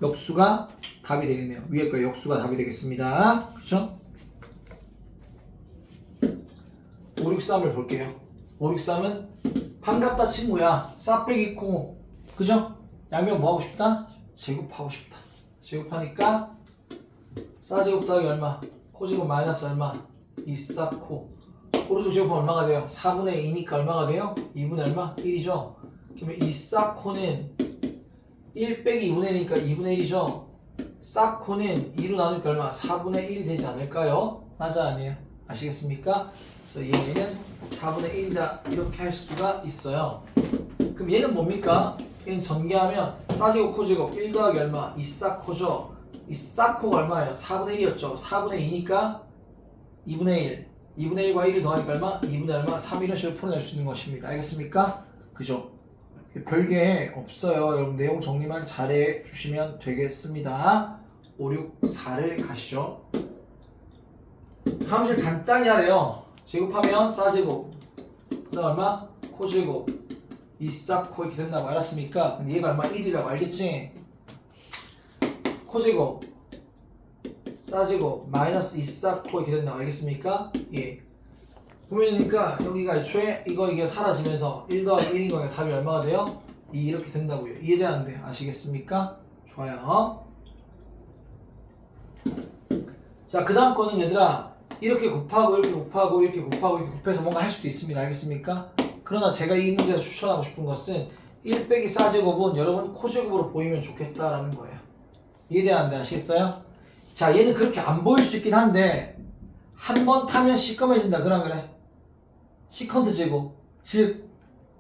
역수가 답이 되겠네요. 위에 거 역수가 답이 되겠습니다. 그쵸? 563을 볼게요. 563은 반갑다 친구야. 싸 빼기 코. 그죠? 양변 뭐 하고 싶다? 제곱하고 싶다. 제곱하니까 싸제곱 더하기 얼마? 코제곱 마이너스 얼마? 2싸코. 오른쪽 제곱하면 얼마가 돼요? 4분의 2니까 얼마가 돼요? 2분의 얼마? 1이죠? 그러면 2싸코는 1 빼기 2분의 1이니까 2분의 1이죠? 싸코는 2로 나누니까 얼마? 4분의 1이 되지 않을까요? 맞아 아니에요? 아시겠습니까? 그래서 얘는 4분의 1이다 이렇게 할 수가 있어요. 그럼 얘는 뭡니까? 얘는 전개하면 싸제곱 코제곱 1 더하기 얼마? 2싸코죠? 이 싸코가 얼마예요? 4분의 1이었죠? 4분의 2니까 2분의 1 2분의 1과 1을 더하니까 얼마? 2분의 얼마? 3 이런 식으로 풀어낼 수 있는 것입니다. 알겠습니까? 그죠? 별게 없어요. 여러분 내용 정리만 잘해 주시면 되겠습니다. 5, 6, 4를 가시죠. 함수를 간단히 하래요. 제곱하면 싸제곱 그 다음 얼마? 코제곱 2싸코 이렇게 된다고 알았습니까? 근데 얘가 얼마? 1이라고 알겠지? 코제곱 싸제곱 마이너스 2싸코 이렇게 된다고 알겠습니까? 예. 보면이니까 여기가 애초에 이게 사라지면서 1 더하기 1인 거니까 답이 얼마가 돼요? 2 이렇게 된다고요. 이해되는데 아시겠습니까? 좋아요. 자, 그 다음 거는 얘들아 이렇게 곱하고 이렇게 곱하고 이렇게 곱하고 이렇게 곱해서 뭔가 할 수도 있습니다. 알겠습니까? 그러나 제가 이 문제에서 추천하고 싶은 것은 1 빼기 싸제곱은 여러분 코제곱으로 보이면 좋겠다라는 거예요. 이해되는데 아시겠어요? 자, 얘는 그렇게 안 보일 수 있긴 한데 한 번 타면 시꺼매진다. 그래. 시컨트 제곱 즉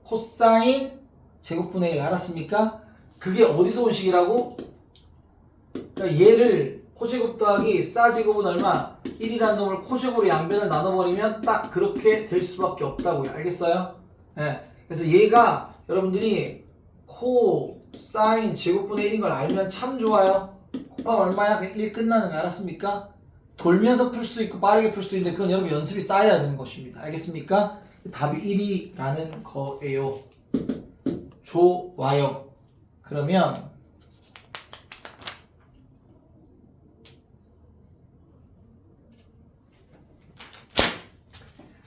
코사인 제곱분의 1 알았습니까? 그게 어디서 온 식이라고? 그러니까 얘를 코제곱 더하기 싸제곱은 얼마? 1이라는 놈을 코제곱으로 양변을 나눠버리면 딱 그렇게 될 수밖에 없다고요. 알겠어요? 네. 그래서 얘가 여러분들이 코사인 제곱분의 1인 걸 알면 참 좋아요. 곱하면 얼마야? 그냥 1 끝나는 거 알았습니까? 돌면서 풀 수도 있고 빠르게 풀 수도 있는데 그건 여러분 연습이 쌓여야 되는 것입니다. 알겠습니까? 답이 1이라는 거예요. 좋아요. 그러면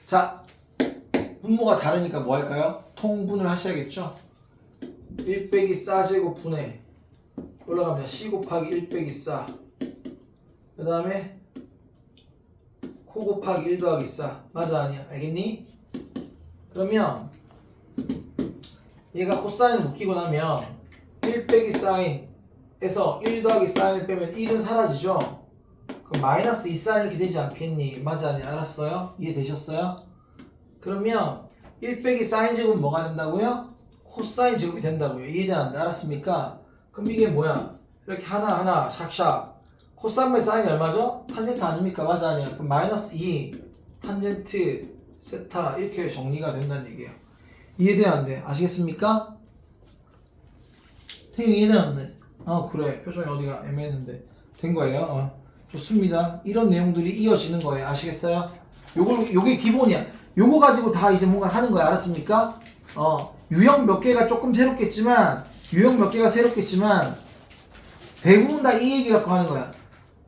자, 분모가 다르니까 뭐 할까요? 통분을 하셔야겠죠? 1 빼기 싸제곱 분의 올라갑니다. C 곱하기 1 빼기 싸 그 다음에 코 곱하기 1 더하기 싸 맞아 아니야? 알겠니? 그러면 얘가 코사인을 묶이고 나면 1 빼기 사인에서 1 더하기 사인을 빼면 1은 사라지죠? 그럼 마이너스 2 사인 이렇게 되지 않겠니? 맞아 아니야? 알았어요? 이해되셨어요? 그러면 1 빼기 사인 제곱은 뭐가 된다고요? 코사인 제곱이 된다고요. 이해되는데 알았습니까? 그럼 이게 뭐야? 이렇게 하나하나 샥샥 코사인의 사인이 얼마죠? 탄젠트 아닙니까? 맞아 아니야? 그럼 마이너스 2 탄젠트 세타 이렇게 정리가 된다는 얘기예요. 이해돼야 안 돼? 아시겠습니까? 태경 이해되는데? 그래 표정이 어디가 애매했는데 된 거예요. 좋습니다. 이런 내용들이 이어지는 거예요. 아시겠어요? 요게 기본이야. 요거 가지고 다 이제 뭔가 하는 거야. 알았습니까? 유형 몇 개가 조금 새롭겠지만 대부분 다 이 얘기 갖고 하는 거야.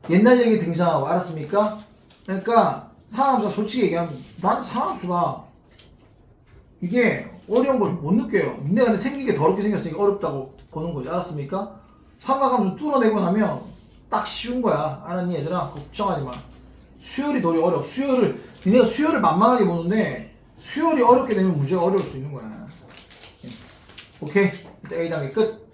옛날 얘기 등장하고 알았습니까? 그러니까 상함수가 솔직히 얘기하면 나는 상함수가 이게 어려운 걸 못 느껴요. 내가 근데 생긴 게 더럽게 생겼으니까 어렵다고 보는 거지. 알았습니까? 삼각함수 뚫어내고 나면 딱 쉬운 거야. 알았니 얘들아? 걱정하지 마. 수열이 더 어려워. 니네가 수열을 만만하게 보는데 수열이 어렵게 되면 문제가 어려울 수 있는 거야. 오케이. A 단계 끝.